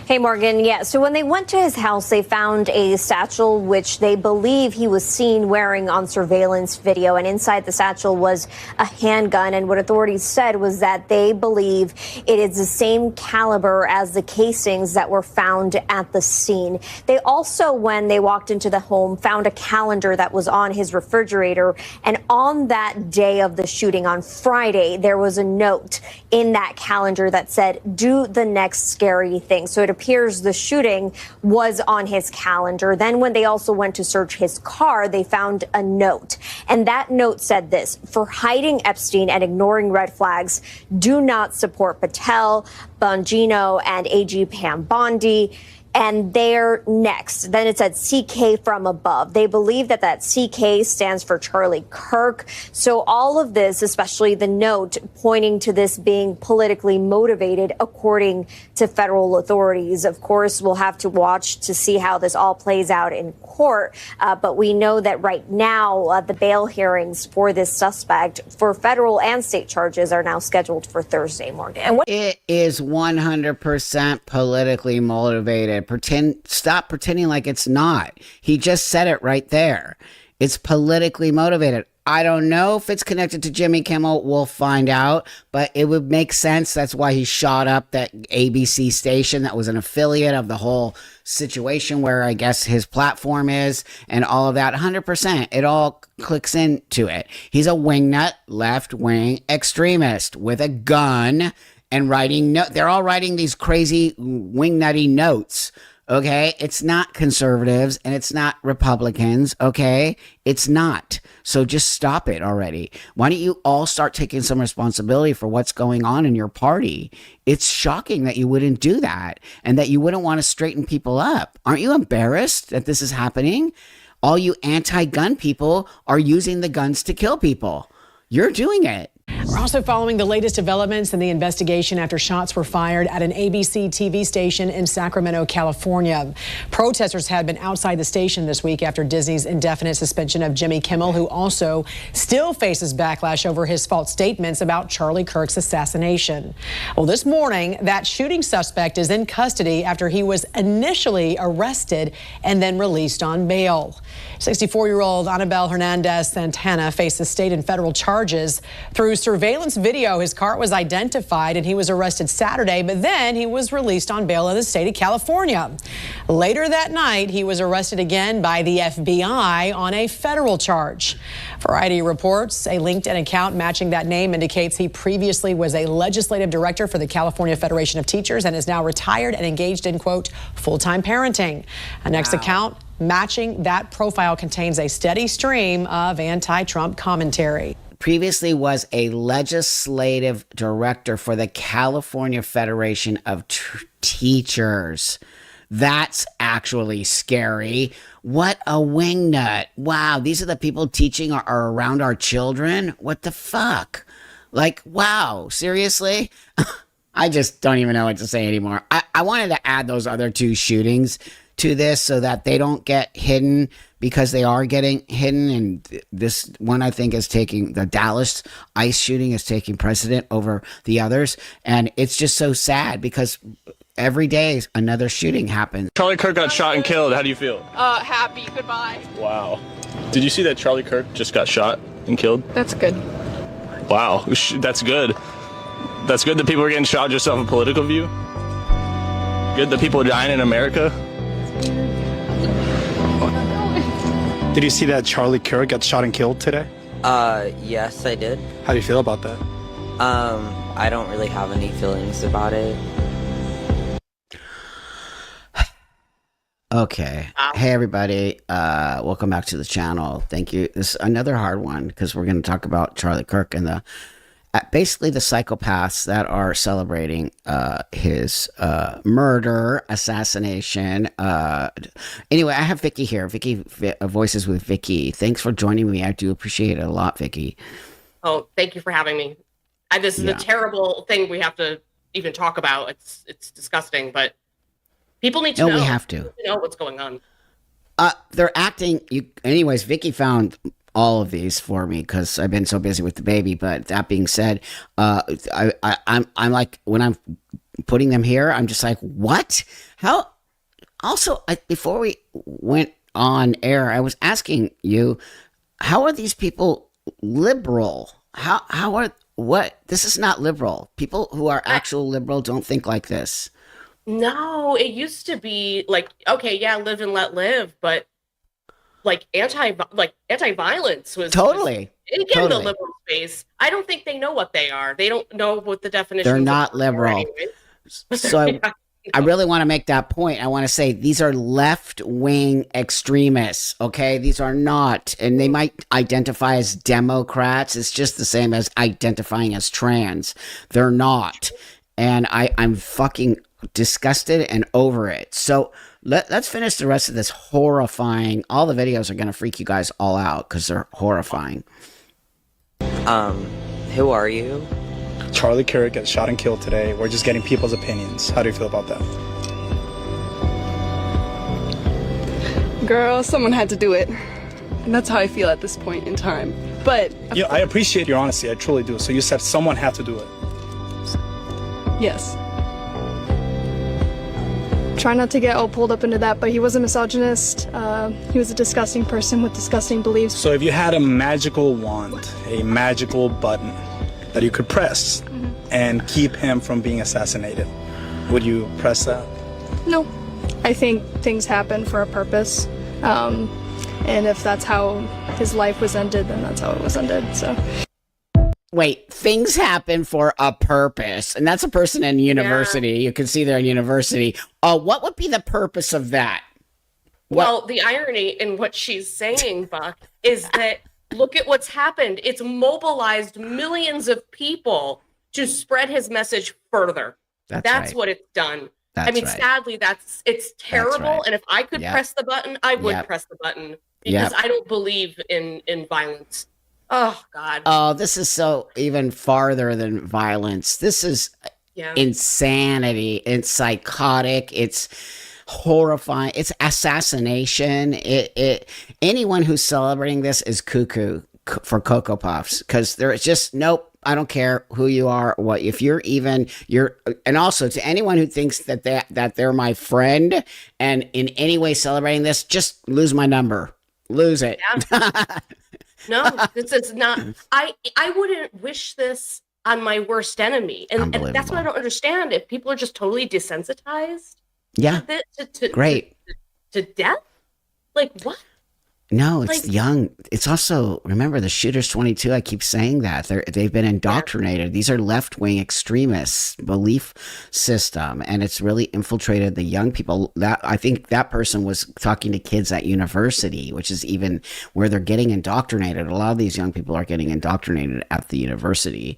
Hey, Morgan. Yeah, so when they went to his house, they found a satchel which they believe he was seen wearing on surveillance video. And inside the satchel was a handgun. And what authorities said was that they believe it is the same caliber as the casings that were found at the scene. They also, when they walked into the home, found a calendar that was on his refrigerator. And on that day of the shooting on Friday, there was a note in that calendar that said, "Do the next scary thing." So it appears the shooting was on his calendar. Then when they also went to search his car, they found a note. And that note said this: "For hiding Epstein and ignoring red flags, do not support Patel, Bongino, and AG Pam Bondi." And they're next. Then it said CK from above. They believe that that CK stands for Charlie Kirk. So all of this, especially the note pointing to this being politically motivated, according to federal authorities. Of course, we'll have to watch to see how this all plays out in court. But we know that right now, the bail hearings for this suspect for federal and state charges are now scheduled for Thursday, Morgan. And It is 100% politically motivated. Stop pretending like it's not. He just said it right there. It's politically motivated. I don't know if it's connected to Jimmy Kimmel. We'll find out, but it would make sense. That's why he shot up that ABC station that was an affiliate of the whole situation where I guess his platform is and all of that. 100%. It all clicks into it. He's a wingnut, left-wing extremist with a gun and writing they're all writing these crazy wingnutty notes. Okay, it's not conservatives and it's not Republicans. Okay, it's not. So just stop it already. Why don't you all start taking some responsibility for what's going on in your party? It's shocking that you wouldn't do that and that you wouldn't want to straighten people up. Aren't you embarrassed that this is happening? All you anti-gun people are using the guns to kill people. You're doing it. We're also following the latest developments in the investigation after shots were fired at an ABC TV station in Sacramento, California. Protesters had been outside the station this week after Disney's indefinite suspension of Jimmy Kimmel, who also still faces backlash over his false statements about Charlie Kirk's assassination. Well, this morning, that shooting suspect is in custody after he was initially arrested and then released on bail. 64-year-old Anabel Hernandez Santana faces state and federal charges. Through surveillance video, his car was identified and he was arrested Saturday, but then he was released on bail in the state of California. Later that night, he was arrested again by the FBI on a federal charge. Variety reports a LinkedIn account matching that name indicates he previously was a legislative director for the California Federation of Teachers and is now retired and engaged in, quote, full-time parenting. A next account matching that profile contains a steady stream of anti-Trump commentary. Previously was a legislative director for the California Federation of Teachers. That's actually scary. What a wingnut. Wow, these are the people teaching are around our children? What the fuck? Like, wow, seriously? I just don't even know what to say anymore. I wanted to add those other two shootings to this so that they don't get hidden, because they are getting hidden. And this one, I think, is taking the Dallas ICE shooting is taking precedent over the others. And it's just so sad because every day another shooting happens. Charlie Kirk got shot and killed. How do you feel? Happy. Goodbye. Wow. Did you see that Charlie Kirk just got shot and killed? That's good. Wow. That's good. That's good that people are getting shot just off a political view. Good that people are dying in America. Did you see that Charlie Kirk got shot and killed today? Yes, I did. How do you feel about that? I don't really have any feelings about it. Okay. Hey, everybody. Welcome back to the channel. Thank you. This is another hard one because we're going to talk about Charlie Kirk and the basically the psychopaths that are celebrating his murder, assassination. Anyway, I have Vicky here. Vicky, Voices with Vicky. Thanks for joining me. I do appreciate it a lot, Vicky. Oh, thank you for having me. This is a terrible thing we have to even talk about. It's disgusting, but people need to know. No, we have to know what's going on. They're acting. Anyways, Vicky found all of these for me because I've been so busy with the baby. But that being said, I'm like, when I'm putting them here, I'm just like, what? How? Also, before we went on air, I was asking you, how are these people liberal? How are what? This is not liberal. People who are actual liberal don't think like this. No, it used to be like, okay, yeah, live and let live, but like anti-violence was totally in the liberal space. I don't think they know what they are. They don't know what the definition. They're not liberal. So I really want to make that point. I want to say these are left-wing extremists. Okay, these are not, and they might identify as Democrats. It's just the same as identifying as trans. They're not, and I'm fucking disgusted and over it. So let's finish the rest of this horrifying. All the videos are going to freak you guys all out because they're horrifying. Who are you? Charlie Kirk got shot and killed today. We're just getting people's opinions. How do you feel about that? Girl, someone had to do it. And that's how I feel at this point in time. But yeah, I appreciate your honesty. I truly do. So you said someone had to do it. yes. Try not to get all pulled up into that, but he was a misogynist. He was a disgusting person with disgusting beliefs. So if you had a magical wand, a magical button that you could press and keep him from being assassinated, would you press that? No. I think things happen for a purpose. And if that's how his life was ended, then that's how it was ended. So. Wait, things happen for a purpose, and that's a person in university. Yeah. You can see they're in university. What would be the purpose of that? Well, the irony in what she's saying, Buck, is that look at what's happened. It's mobilized millions of people to spread his message further. That's right. What it's done. That's I mean, right. Sadly, it's terrible. That's right. And if I could press the button, I would press the button because I don't believe in violence. Oh, God. Oh, this is so even farther than violence. This is insanity. It's psychotic. It's horrifying. It's assassination. Anyone who's celebrating this is cuckoo for Cocoa Puffs because there's just nope. I don't care who you are or what. If you're and also to anyone who thinks that they're my friend and in any way celebrating this, just lose my number. Lose it. Yeah. No, this is not. I wouldn't wish this on my worst enemy, and that's what I don't understand. If people are just totally desensitized, to death, like what? No, it's young. It's also, remember, the shooter's 22. I keep saying that. They've been indoctrinated. These are left-wing extremists' belief system, and it's really infiltrated the young people. I think that person was talking to kids at university, which is even where they're getting indoctrinated. A lot of these young people are getting indoctrinated at the university.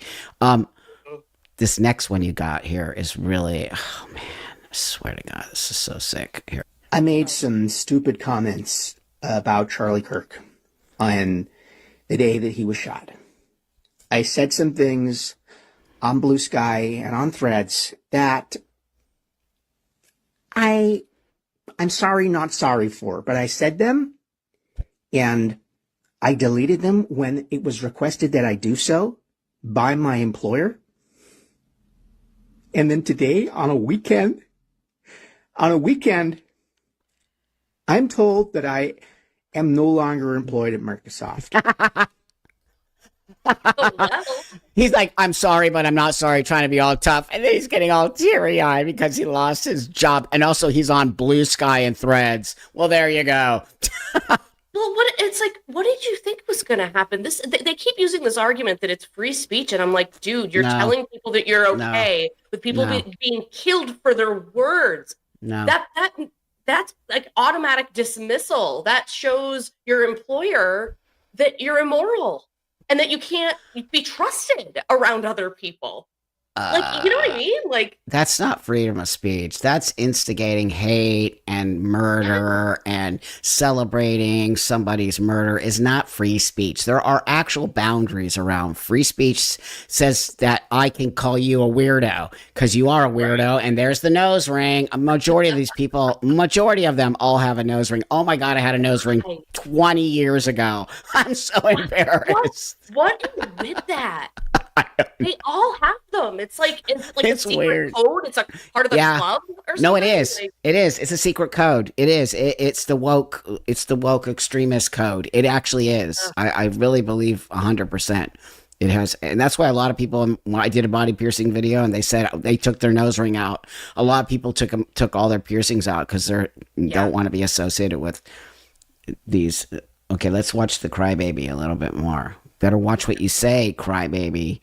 This next one you got here is really, oh, man, I swear to God, this is so sick. Here, I made some stupid comments about Charlie Kirk on the day that he was shot. I said some things on Blue Sky and on Threads that I'm sorry, not sorry for, but I said them and I deleted them when it was requested that I do so by my employer. And then today on a weekend, I'm told that I am no longer employed at Microsoft. He's like, I'm sorry, but I'm not sorry, trying to be all tough. And then he's getting all teary-eyed because he lost his job. And also he's on Blue Sky and Threads. Well, there you go. Well, what did you think was going to happen? They keep using this argument that it's free speech, and I'm like, dude, you're telling people that you're okay with people being killed for their words. No. That's like automatic dismissal. That shows your employer that you're immoral and that you can't be trusted around other people. Like, you know what I mean? Like, that's not freedom of speech. That's instigating hate and murder, and celebrating somebody's murder is not free speech. There are actual boundaries around free speech. Says that I can call you a weirdo because you are a weirdo, and there's the nose ring. A majority of these people, majority of them all have a nose ring. Oh my God, I had a nose ring 20 years ago. I'm so embarrassed. What is with that? They all have them. It's like a secret weird. code. It's a part of the club or something. No, it is. It is. It's a secret code. It is. It's the woke. It's the woke extremist code. It actually is. I really believe 100%. It has, and that's why a lot of people. When I did a body piercing video, and they said they took their nose ring out. A lot of people took all their piercings out because they don't want to be associated with these. Okay, let's watch the crybaby a little bit more. Better watch what you say, crybaby.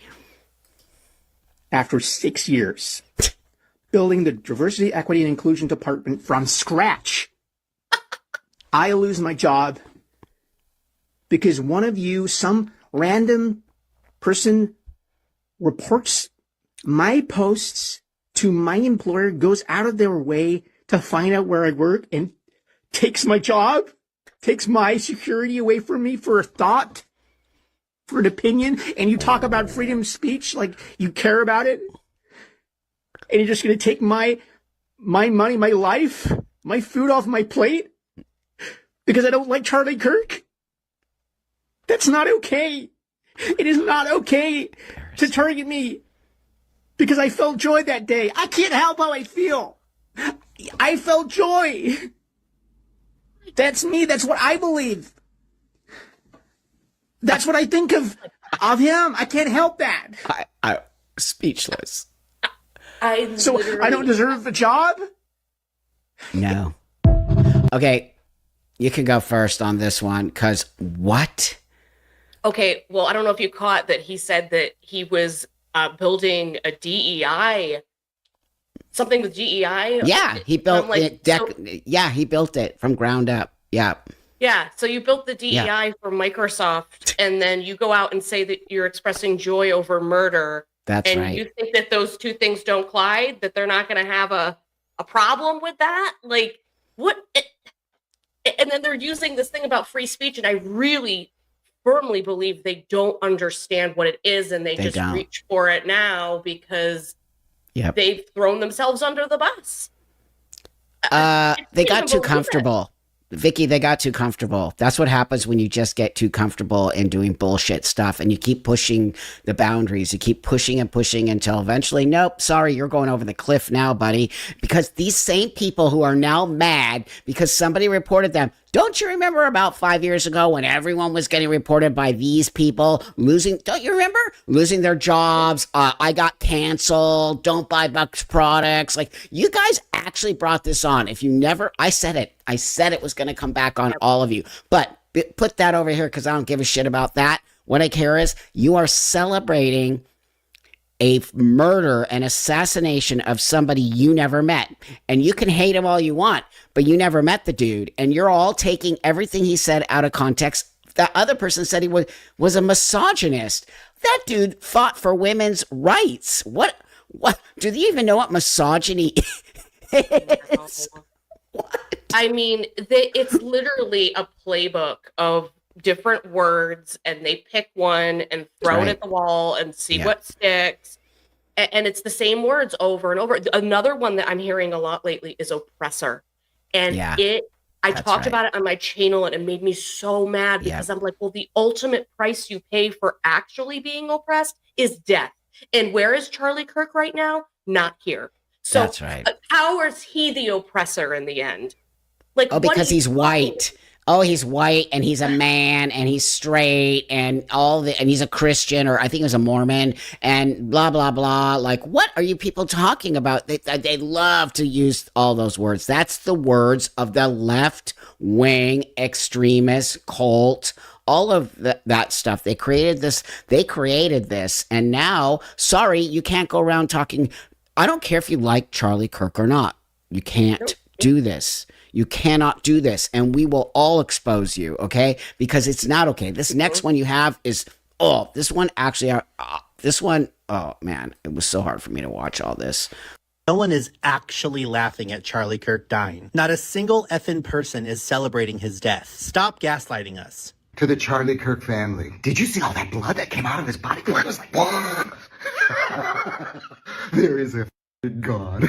After 6 years, building the diversity, equity, and inclusion department from scratch, I lose my job because one of you, some random person, reports my posts to my employer, goes out of their way to find out where I work, and takes my job, takes my security away from me for a thought, for an opinion. And you talk about freedom of speech like you care about it, and you're just going to take my money, my life, my food off my plate because I don't like Charlie Kirk? That's not okay. It is not okay to target me because I felt joy that day. I can't help how I feel. I felt joy. That's me. That's what I believe. That's what I think of him. I can't help that. I speechless. So I don't deserve the job? No. Okay, you can go first on this one, because what? Okay, well, I don't know if you caught that he said that he was building a DEI, something with DEI. Yeah, he built it. He built it from ground up. Yeah. Yeah, so you built the DEI for Microsoft, and then you go out and say that you're expressing joy over murder. That's and right. You think that those two things don't collide, that they're not going to have a problem with that? Like, what? And then they're using this thing about free speech, and I really firmly believe they don't understand what it is, and they just reach for it now because they've thrown themselves under the bus. They got too comfortable. Vicky, they got too comfortable. That's what happens when you just get too comfortable in doing bullshit stuff, and you keep pushing the boundaries. You keep pushing and pushing until eventually, nope, sorry, you're going over the cliff now, buddy. Because these same people who are now mad because somebody reported them. Don't you remember about 5 years ago when everyone was getting reported by these people losing? Don't you remember losing their jobs? I got canceled. Don't buy Bucks products. Like, you guys actually brought this on. If you never, I said it. I said it was going to come back on all of you. But put that over here because I don't give a shit about that. What I care is you are celebrating a murder and assassination of somebody you never met. And you can hate him all you want, but you never met the dude. And you're all taking everything he said out of context. The other person said he was a misogynist. That dude fought for women's rights. What do they even know what misogyny is? I mean, it's literally a playbook of different words and they pick one and throw it at the wall and see what sticks. And it's the same words over and over. Another one that I'm hearing a lot lately is oppressor. And I talked about it on my channel and it made me so mad because I'm like, well, the ultimate price you pay for actually being oppressed is death. And where is Charlie Kirk right now? Not here. So That's right. How is he the oppressor in the end? Like, because he's white. Oh, he's white and he's a man and he's straight and and he's a Christian, or I think he was a Mormon, and blah, blah, blah. Like, what are you people talking about? They love to use all those words. That's the words of the left-wing extremist cult, all of that stuff. They created this. And now, sorry, you can't go around talking. I don't care if you like Charlie Kirk or not. You can't do this. You cannot do this, and we will all expose you, okay? Because it's not okay. This next one you have is, oh man, it was so hard for me to watch all this. No one is actually laughing at Charlie Kirk dying. Not a single effing person is celebrating his death. Stop gaslighting us. To the Charlie Kirk family, did you see all that blood that came out of his body? It was like, what? There is a God.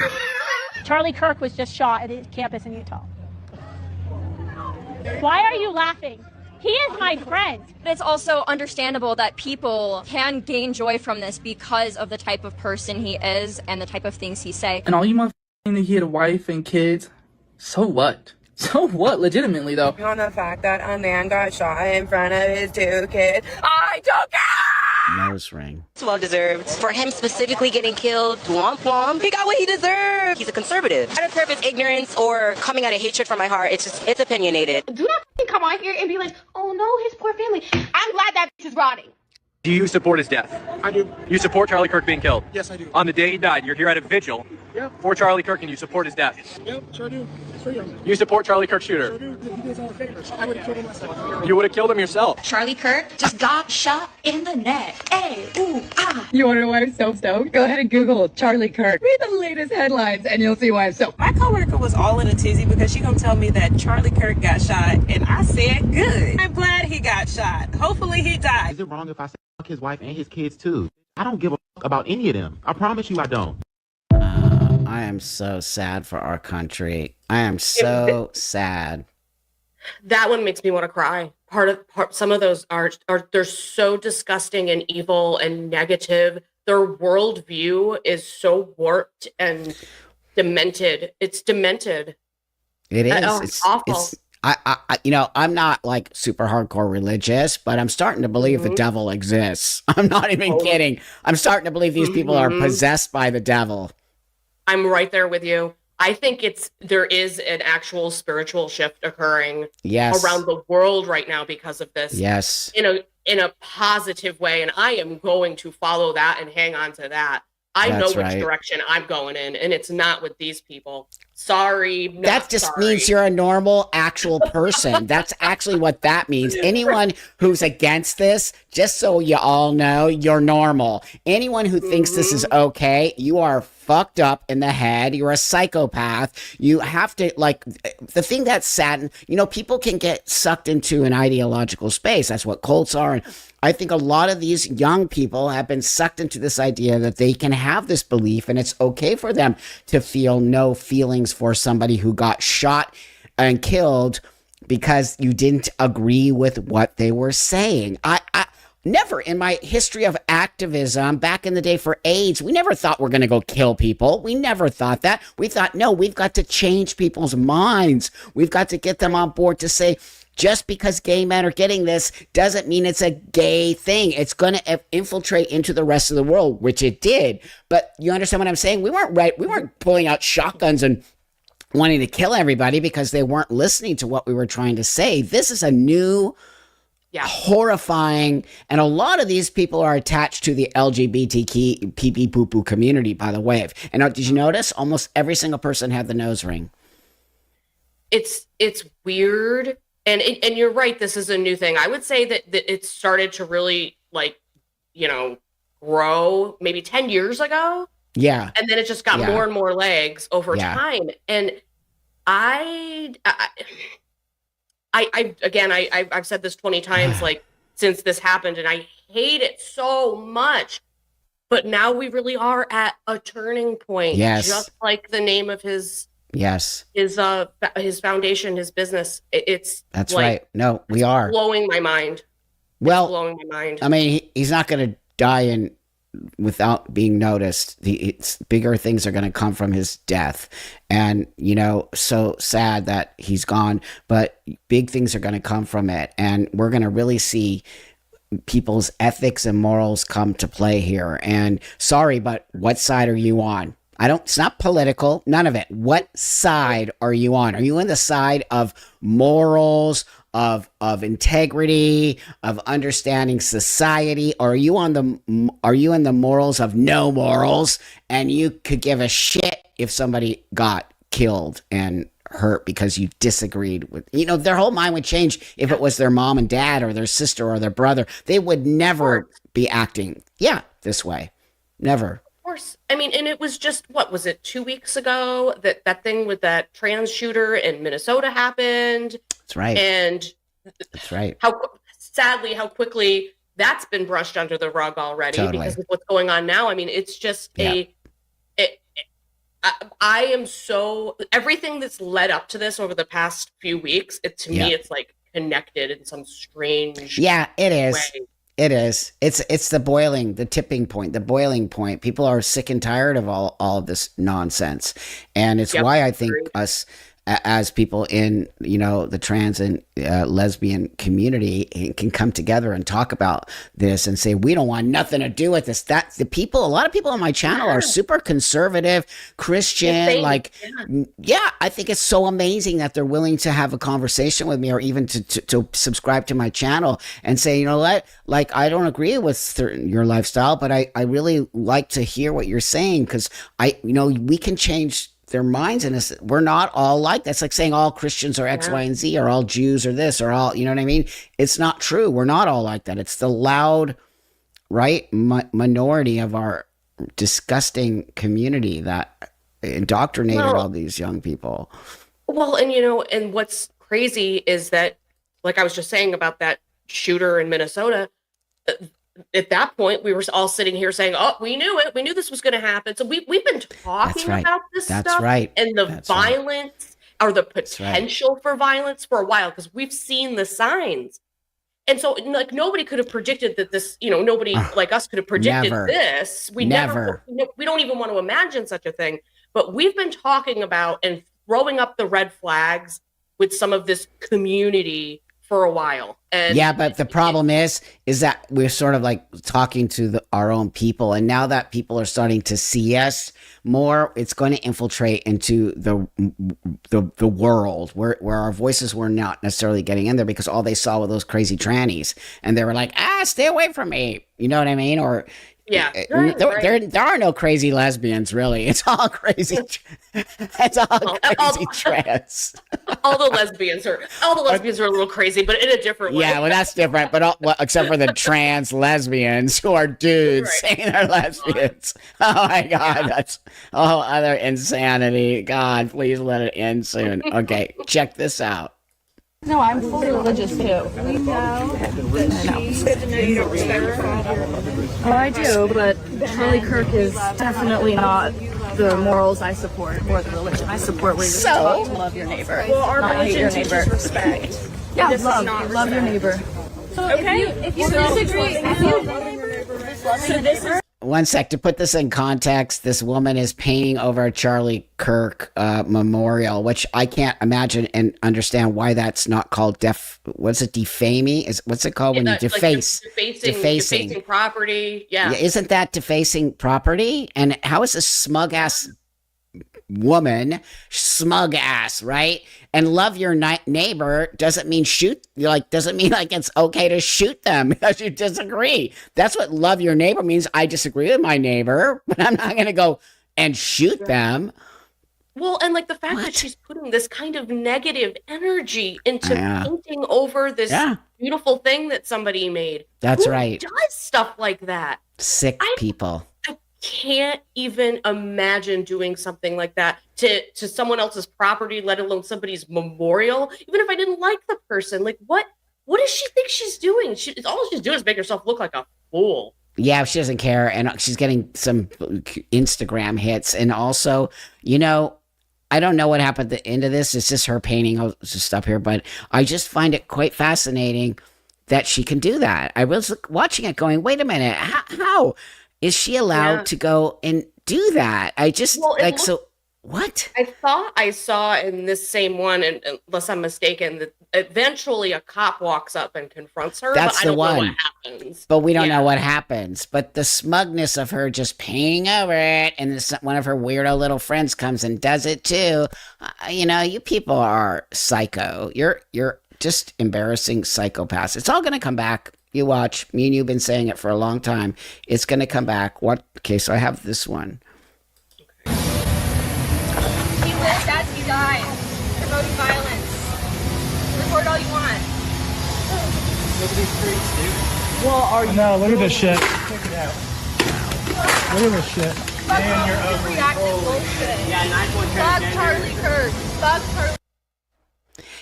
Charlie Kirk was just shot at his campus in Utah. Why are you laughing? He is my friend. It's also understandable that people can gain joy from this because of the type of person he is and the type of things he say. And all you motherfuckers, he had a wife and kids. So what? So what? Legitimately, though. On the fact that a man got shot in front of his 2 kids, I don't care! Nose ring. It's well deserved. For him specifically getting killed, womp womp, he got what he deserved. He's a conservative. I don't care if it's ignorance or coming out of hatred from my heart. It's opinionated. Do not come on here and be like, oh no, his poor family. I'm glad that bitch is rotting. Do you support his death? I do. You support Charlie Kirk being killed? Yes, I do. On the day he died, you're here at a vigil for Charlie Kirk and you support his death? Yep, sure do. Sure do. You support Charlie Kirk's shooter? Sure do. He does all the favors. I would have killed him myself. You would have killed him yourself. Charlie Kirk just got shot in the neck. Hey, ooh, ah. You want to know why I'm so stoked? Go ahead and Google Charlie Kirk. Read the latest headlines and you'll see why I'm stoked. My coworker was all in a tizzy because she gonna tell me that Charlie Kirk got shot, and I said, good. I'm glad he got shot. Hopefully he died. Is it wrong if I say fuck his wife and his kids too? I don't give a fuck about any of them. I promise you I don't. I am so sad for our country. I am so sad. That one makes me want to cry. Some of those are they're so disgusting and evil and negative. Their worldview is so warped and demented. It's demented. It is. It's awful. I'm not like super hardcore religious, but I'm starting to believe the devil exists. I'm not even kidding. I'm starting to believe these people are possessed by the devil. I'm right there with you. I think there is an actual spiritual shift occurring around the world right now because of this. Yes. In a positive way. And I am going to follow that and hang on to that. I know which direction I'm going in, and it's not with these people. Sorry. That just means you're a normal, actual person. That's actually what that means. Anyone who's against this, just so you all know, you're normal. Anyone who thinks this is okay, you are fucked up in the head. You're a psychopath. You have to, like, the thing that's sad, people can get sucked into an ideological space. That's what cults are. And I think a lot of these young people have been sucked into this idea that they can have this belief and it's okay for them to feel no feelings for somebody who got shot and killed because you didn't agree with what they were saying. I never in my history of activism back in the day for AIDS, we never thought we're going to go kill people. We never thought that. We thought, no, we've got to change people's minds. We've got to get them on board to say, just because gay men are getting this doesn't mean it's a gay thing. It's going to infiltrate into the rest of the world, which it did. But you understand what I'm saying? We weren't right. We weren't pulling out shotguns and wanting to kill everybody because they weren't listening to what we were trying to say. This is a new, horrifying, and a lot of these people are attached to the LGBTQ pee poo poo community, by the way. And did you notice? Almost every single person had the nose ring. It's weird. And you're right, this is a new thing. I would say that it started to really, grow maybe 10 years ago. Yeah. And then it just got more and more legs over time. And I've said this 20 times, like, since this happened, and I hate it so much. But now we really are at a turning point. Yes. Just like the name of his foundation, his business. That's like, right. No, we are blowing my mind. Well, it's blowing my mind. I mean, he's not going to die without being noticed. Bigger things are going to come from his death, and so sad that he's gone. But big things are going to come from it, and we're going to really see people's ethics and morals come to play here. And sorry, but what side are you on? It's not political, none of it. What side are you on? Are you on the side of morals, of integrity, of understanding society? Or are you in the morals of no morals, and you could give a shit if somebody got killed and hurt because you disagreed with, their whole mind would change if it was their mom and dad or their sister or their brother. They would never be acting this way. Never. Of course. I mean, and it was just, what was it, 2 weeks ago that thing with that trans shooter in Minnesota happened. That's right. And that's right. How quickly that's been brushed under the rug already because of what's going on now. I mean, it's just I am so, everything that's led up to this over the past few weeks, to me, it's like connected in some strange it is. way. It is. It's the tipping point, the boiling point. People are sick and tired of all of this nonsense. And it's why I think us as people in, the trans and lesbian community can come together and talk about this and say, we don't want nothing to do with this. A lot of people on my channel are super conservative, Christian. I think it's so amazing that they're willing to have a conversation with me or even to subscribe to my channel and say, what, like, I don't agree with your lifestyle, but I really like to hear what you're saying because we can change their minds, and we're not all like that. It's like saying all Christians are X, Y, and Z, or all Jews are this, or all, you know what I mean? It's not true. We're not all like that. It's the loud, minority of our disgusting community that indoctrinated all these young people. Well, and and what's crazy is that, like I was just saying about that shooter in Minnesota, at that point, we were all sitting here saying, "Oh, we knew it. We knew this was going to happen." So we've been talking about this stuff and the violence or the potential for violence for a while because we've seen the signs. And so, like, nobody could have predicted that this. Nobody like us could have predicted this. We never. We don't even want to imagine such a thing. But we've been talking about and throwing up the red flags with some of this community for a while. And but the problem is that we're sort of like talking to our own people, and now that people are starting to see us more, it's going to infiltrate into the world where our voices were not necessarily getting in there because all they saw were those crazy trannies, and they were like, stay away from me. You know what I mean? Or there are no crazy lesbians, really. It's all crazy. It's all crazy trans. All the lesbians are a little crazy, but in a different way. Yeah, well, that's different. But except for the trans lesbians who are dudes saying they're lesbians. Oh my God, that's a whole other insanity. God, please let it end soon. Okay, check this out. No, I'm fully religious too. We know Oh, I do, but Charlie Kirk is definitely not the morals I support or the religion I support where you're taught to love your neighbor. Well, our not hate your religion neighbor. teaches respect. Yeah, love your neighbor. So okay. If you disagree, One sec, to put this in context, this woman is painting over a Charlie Kirk memorial, which I can't imagine and understand why that's not called what's it, defaming? What's it called when you deface? Like defacing property. Yeah. Isn't that defacing property? And how is this smug ass woman, right? And love your neighbor doesn't mean doesn't mean like it's okay to shoot them because you disagree. That's what love your neighbor means. I disagree with my neighbor, but I'm not going to go and shoot them. Well, and like the fact that she's putting this kind of negative energy into painting over this beautiful thing that somebody made. That's Who right. does stuff like that? Sick people. can't even imagine doing something like that to someone else's property, let alone somebody's memorial. Even if I didn't like the person, like what does she think she's doing? All she's doing is make herself look like a fool. Yeah, she doesn't care, and she's getting some Instagram hits, and also, you know, I don't know what happened at the end of this. It's just her painting. I'll just stop here, but I just find it quite fascinating that she can do that. I was watching it going, wait a minute, how is she allowed to go and do that? I just what? I thought I saw in this same one, and unless I'm mistaken, that eventually a cop walks up and confronts her. That's but I the don't one. know what happens. But we don't know what happens. But the smugness of her just painting over it, and one of her weirdo little friends comes and does it too. You know, you people are psycho. You're just embarrassing psychopaths. It's all going to come back. You watch. Me and you've been saying it for a long time. It's going to come back. What? Okay, so I have this one. He lives as he dies, promoting violence. Report all you want. Look at these streets, dude. Well, are you? No, look at this shit. Check it out. Look at this shit. Man, you're overreacting bullshit. Yeah, 9.10. Fuck Charlie Kirk. Fuck Charlie.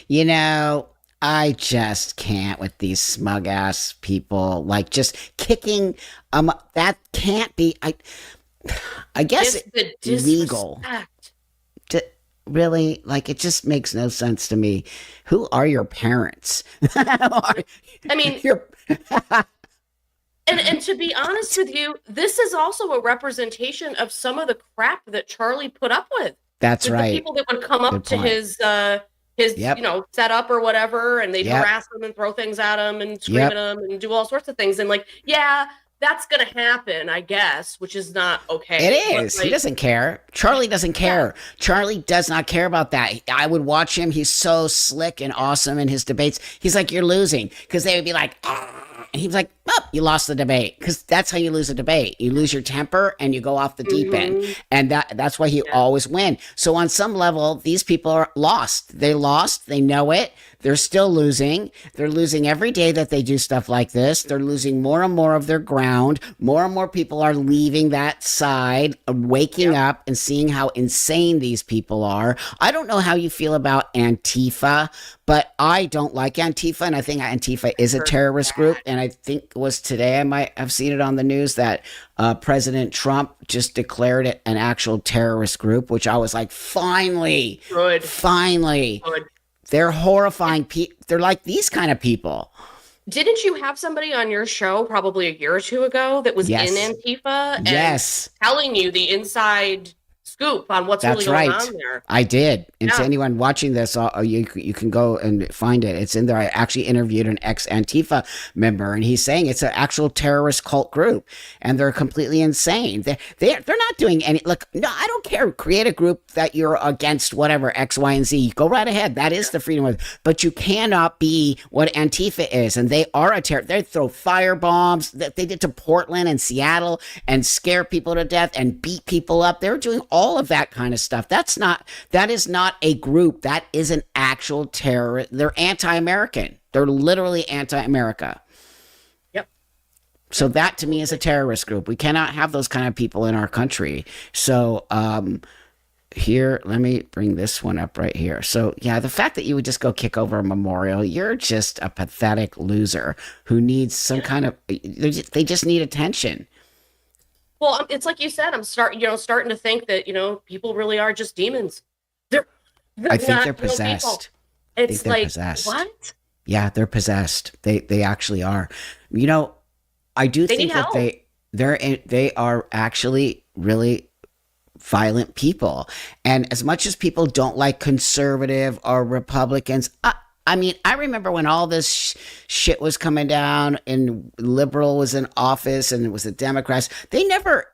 You know, I just can't with these smug ass people, like just kicking. That can't be. I guess it's illegal. Really, like it just makes no sense to me. Who are your parents? I mean, and to be honest with you, this is also a representation of some of the crap that Charlie put up with. That's right. The people that would come up to his you know, setup or whatever, and they'd harass him and throw things at him and scream at him and do all sorts of things. And like, yeah, that's going to happen, I guess, which is not okay. It is. Like, he doesn't care. Charlie doesn't care. Charlie does not care about that. I would watch him. He's so slick and awesome in his debates. He's like, you're losing. Because they would be like, and he was like, oh, you lost the debate. Because that's how you lose a debate. You lose your temper and you go off the deep end. And that's why he always win. So on some level, these people are lost. They lost. They know it. They're still losing. They're losing every day that they do stuff like this. They're losing more and more of their ground. More and more people are leaving that side, waking up and seeing how insane these people are. I don't know how you feel about Antifa, but I don't like Antifa, and I think Antifa is a terrorist group. And I think it was today, I might have seen it on the news, that President Trump just declared it an actual terrorist group, which I was like, finally. Good. Finally. Good. They're horrifying people. They're like these kind of people. Didn't you have somebody on your show probably a year or two ago that was in Antifa and telling you the inside scoop on what's really going on there? I did. And to anyone watching this, you can go and find it. It's in there. I actually interviewed an ex-Antifa member, and he's saying it's an actual terrorist cult group, and they're completely insane. They're not doing any. Look, no, I don't care. Create a group that you're against whatever X, Y, and Z. Go right ahead. That is the freedom of. But you cannot be what Antifa is, and they are a terror. They throw firebombs. That they did to Portland and Seattle, and scare people to death and beat people up. They're doing all of that kind of stuff. That is not a group. That is an actual terror. They're anti-American. They're literally anti-America. Yep. So that to me is a terrorist group. We cannot have those kind of people in our country. So here, let me bring this one up right here. So yeah, the fact that you would just go kick over a memorial, you're just a pathetic loser who needs some kind of, they just need attention. Well, it's like you said, I'm starting to think that, people really are just demons. I think they're possessed. It's like, possessed. What? Yeah, they're possessed. They actually are. I do think that they are actually really violent people. And as much as people don't like conservative or Republicans, I remember when all this shit was coming down and liberal was in office and it was the Democrats. They never,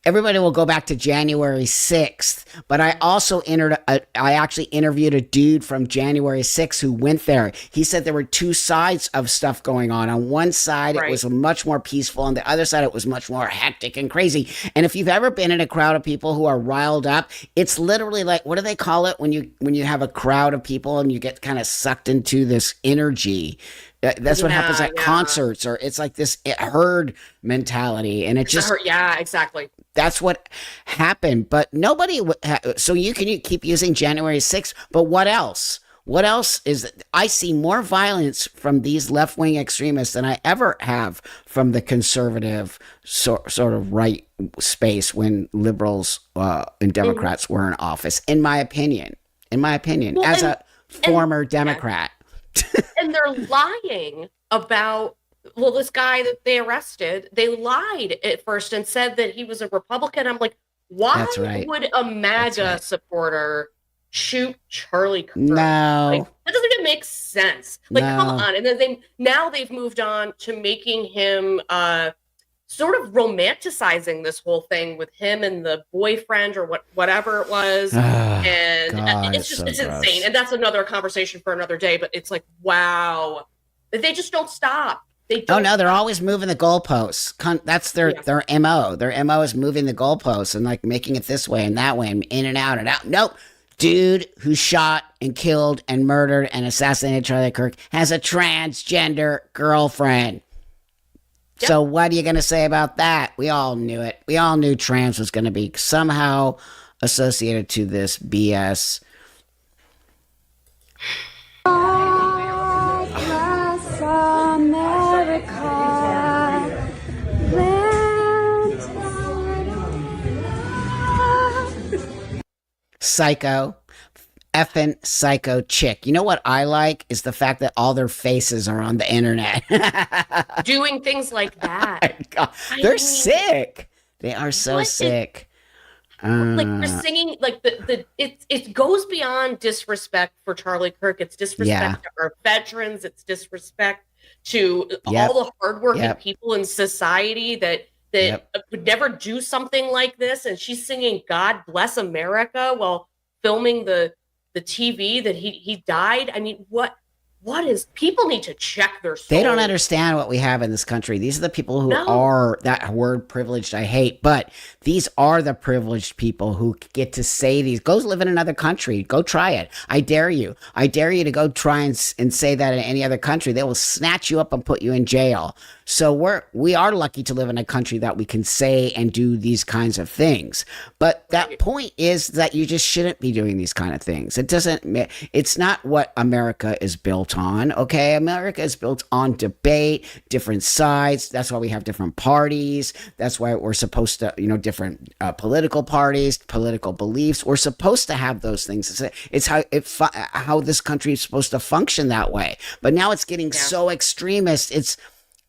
everybody will go back to January 6th, but I also I actually interviewed a dude from January 6th who went there. He said there were two sides of stuff going on. On one side, it was much more peaceful. On the other side, it was much more hectic and crazy. And if you've ever been in a crowd of people who are riled up, it's literally like, what do they call it when you have a crowd of people and you get kind of sucked into this energy? That's what happens at Yeah. concerts, or it's like this herd mentality, and it just Yeah, exactly. that's what happened. But nobody. So you can keep using January 6th, but what else? What else is? I see more violence from these left wing extremists than I ever have from the conservative sort of right space when liberals and Democrats were in office. In my opinion, Well, as a former Democrat. And they're lying about, well, this guy that they arrested, they lied at first and said that he was a Republican. I'm like, why That's right. would a MAGA supporter shoot Charlie Kirk? No. Like, that doesn't even make sense. Like, No. come on. And then they've moved on to making him sort of romanticizing this whole thing with him and the boyfriend or whatever it was. And God, it's just, so it's gross. insane. And that's another conversation for another day, but it's like, wow. They just don't stop. They don't No, they're always moving the goalposts. That's their MO. Their MO is moving the goalposts and like making it this way and that way and in and out and out. Nope. Dude who shot and killed and murdered and assassinated Charlie Kirk has a transgender girlfriend. Yep. So what are you going to say about that? We all knew it. We all knew trans was going to be somehow associated to this BS. Psycho. Effing psycho chick. You know what I like is the fact that all their faces are on the internet. doing things like that. They're sick. They are so sick. Like they're singing like it goes beyond disrespect for Charlie Kirk. It's disrespect to our veterans. It's disrespect to all the hardworking people in society that would never do something like this. And she's singing "God Bless America" while filming the TV that he died. I mean, what is, people need to check their soul. They don't understand what we have in this country. These are the people who are, that word privileged I hate, but these are the privileged people who get to say these. Go live in another country. Go try it. I dare you. I dare you to go try and say that in any other country. They will snatch you up and put you in jail. So we are lucky to live in a country that we can say and do these kinds of things. But that point is that you just shouldn't be doing these kind of things. It's not what America is built on. Okay. America is built on debate, different sides. That's why we have different parties. That's why we're supposed to, different political parties, political beliefs. We're supposed to have those things. It's how this country is supposed to function that way. But now it's getting so extremist.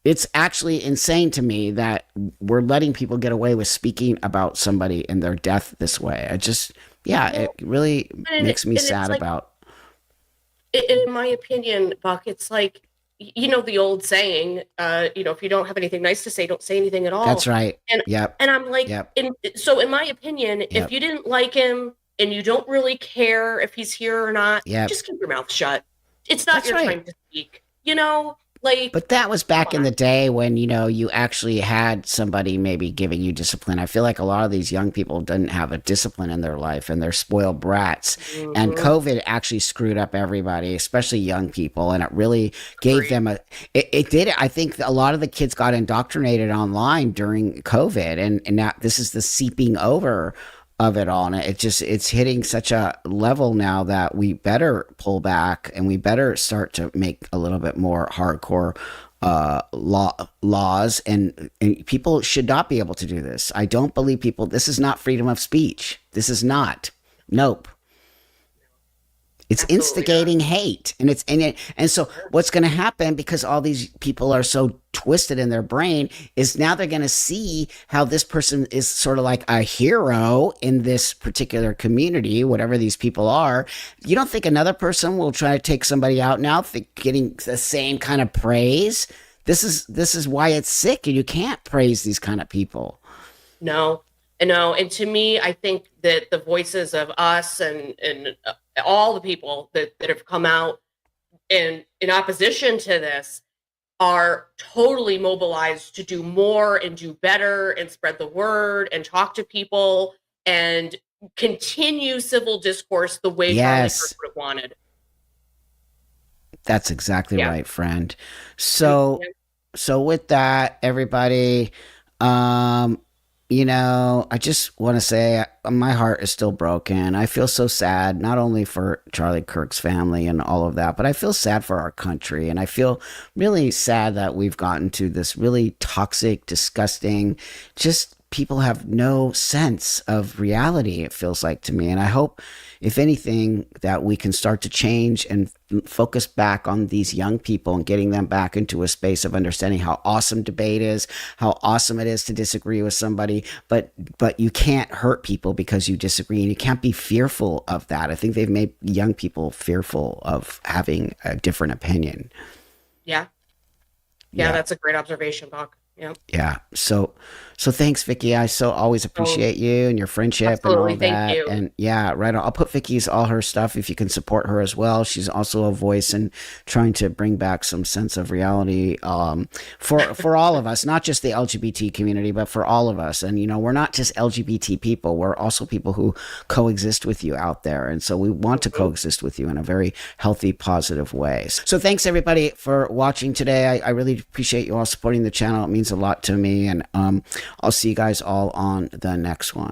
It's actually insane to me that we're letting people get away with speaking about somebody and their death this way. It really makes me sad about. In my opinion, Buck, it's like, the old saying, if you don't have anything nice to say, don't say anything at all. That's right. And I'm like, so in my opinion, if you didn't like him and you don't really care if he's here or not, just keep your mouth shut. It's not your time to speak, But that was back in the day when, you actually had somebody maybe giving you discipline. I feel like a lot of these young people didn't have a discipline in their life and they're spoiled brats. Mm-hmm. And COVID actually screwed up everybody, especially young people. And it really gave them it did. I think a lot of the kids got indoctrinated online during COVID. And now this is the seeping over of it all, and it's hitting such a level now that we better pull back and we better start to make a little bit more hardcore laws, and people should not be able to do this. I don't believe people. This is not freedom of speech. This is not. Nope. It's instigating hate, and so what's going to happen, because all these people are so twisted in their brain, is now they're going to see how this person is sort of like a hero in this particular community, whatever these people are. You don't think another person will try to take somebody out now, getting the same kind of praise? This is why it's sick, and you can't praise these kind of people. No. And to me, I think that the voices of us and all the people that have come out in opposition to this are totally mobilized to do more and do better and spread the word and talk to people and continue civil discourse the way Charlie Kirk would have wanted. That's exactly Yeah. right, friend. So, so with that, everybody, um, I just want to say my heart is still broken. I feel so sad, not only for Charlie Kirk's family and all of that, but I feel sad for our country. And I feel really sad that we've gotten to this really toxic, disgusting, just people have no sense of reality, it feels like to me. And I hope, if anything, that we can start to change and focus back on these young people and getting them back into a space of understanding how awesome debate is, how awesome it is to disagree with somebody, but you can't hurt people because you disagree, and you can't be fearful of that. I think they've made young people fearful of having a different opinion. Yeah. Yeah, that's a great observation, Bach. Yeah. Yeah. So thanks, Vicky. I so always appreciate you and your friendship and all of that. Thank you. And yeah, right on. I'll put Vicky's all her stuff if you can support her as well. She's also a voice and trying to bring back some sense of reality for all of us, not just the LGBT community, but for all of us. And we're not just LGBT people. We're also people who coexist with you out there. And so we want to coexist with you in a very healthy, positive way. So thanks everybody for watching today. I really appreciate you all supporting the channel. It means a lot to me. And I'll see you guys all on the next one.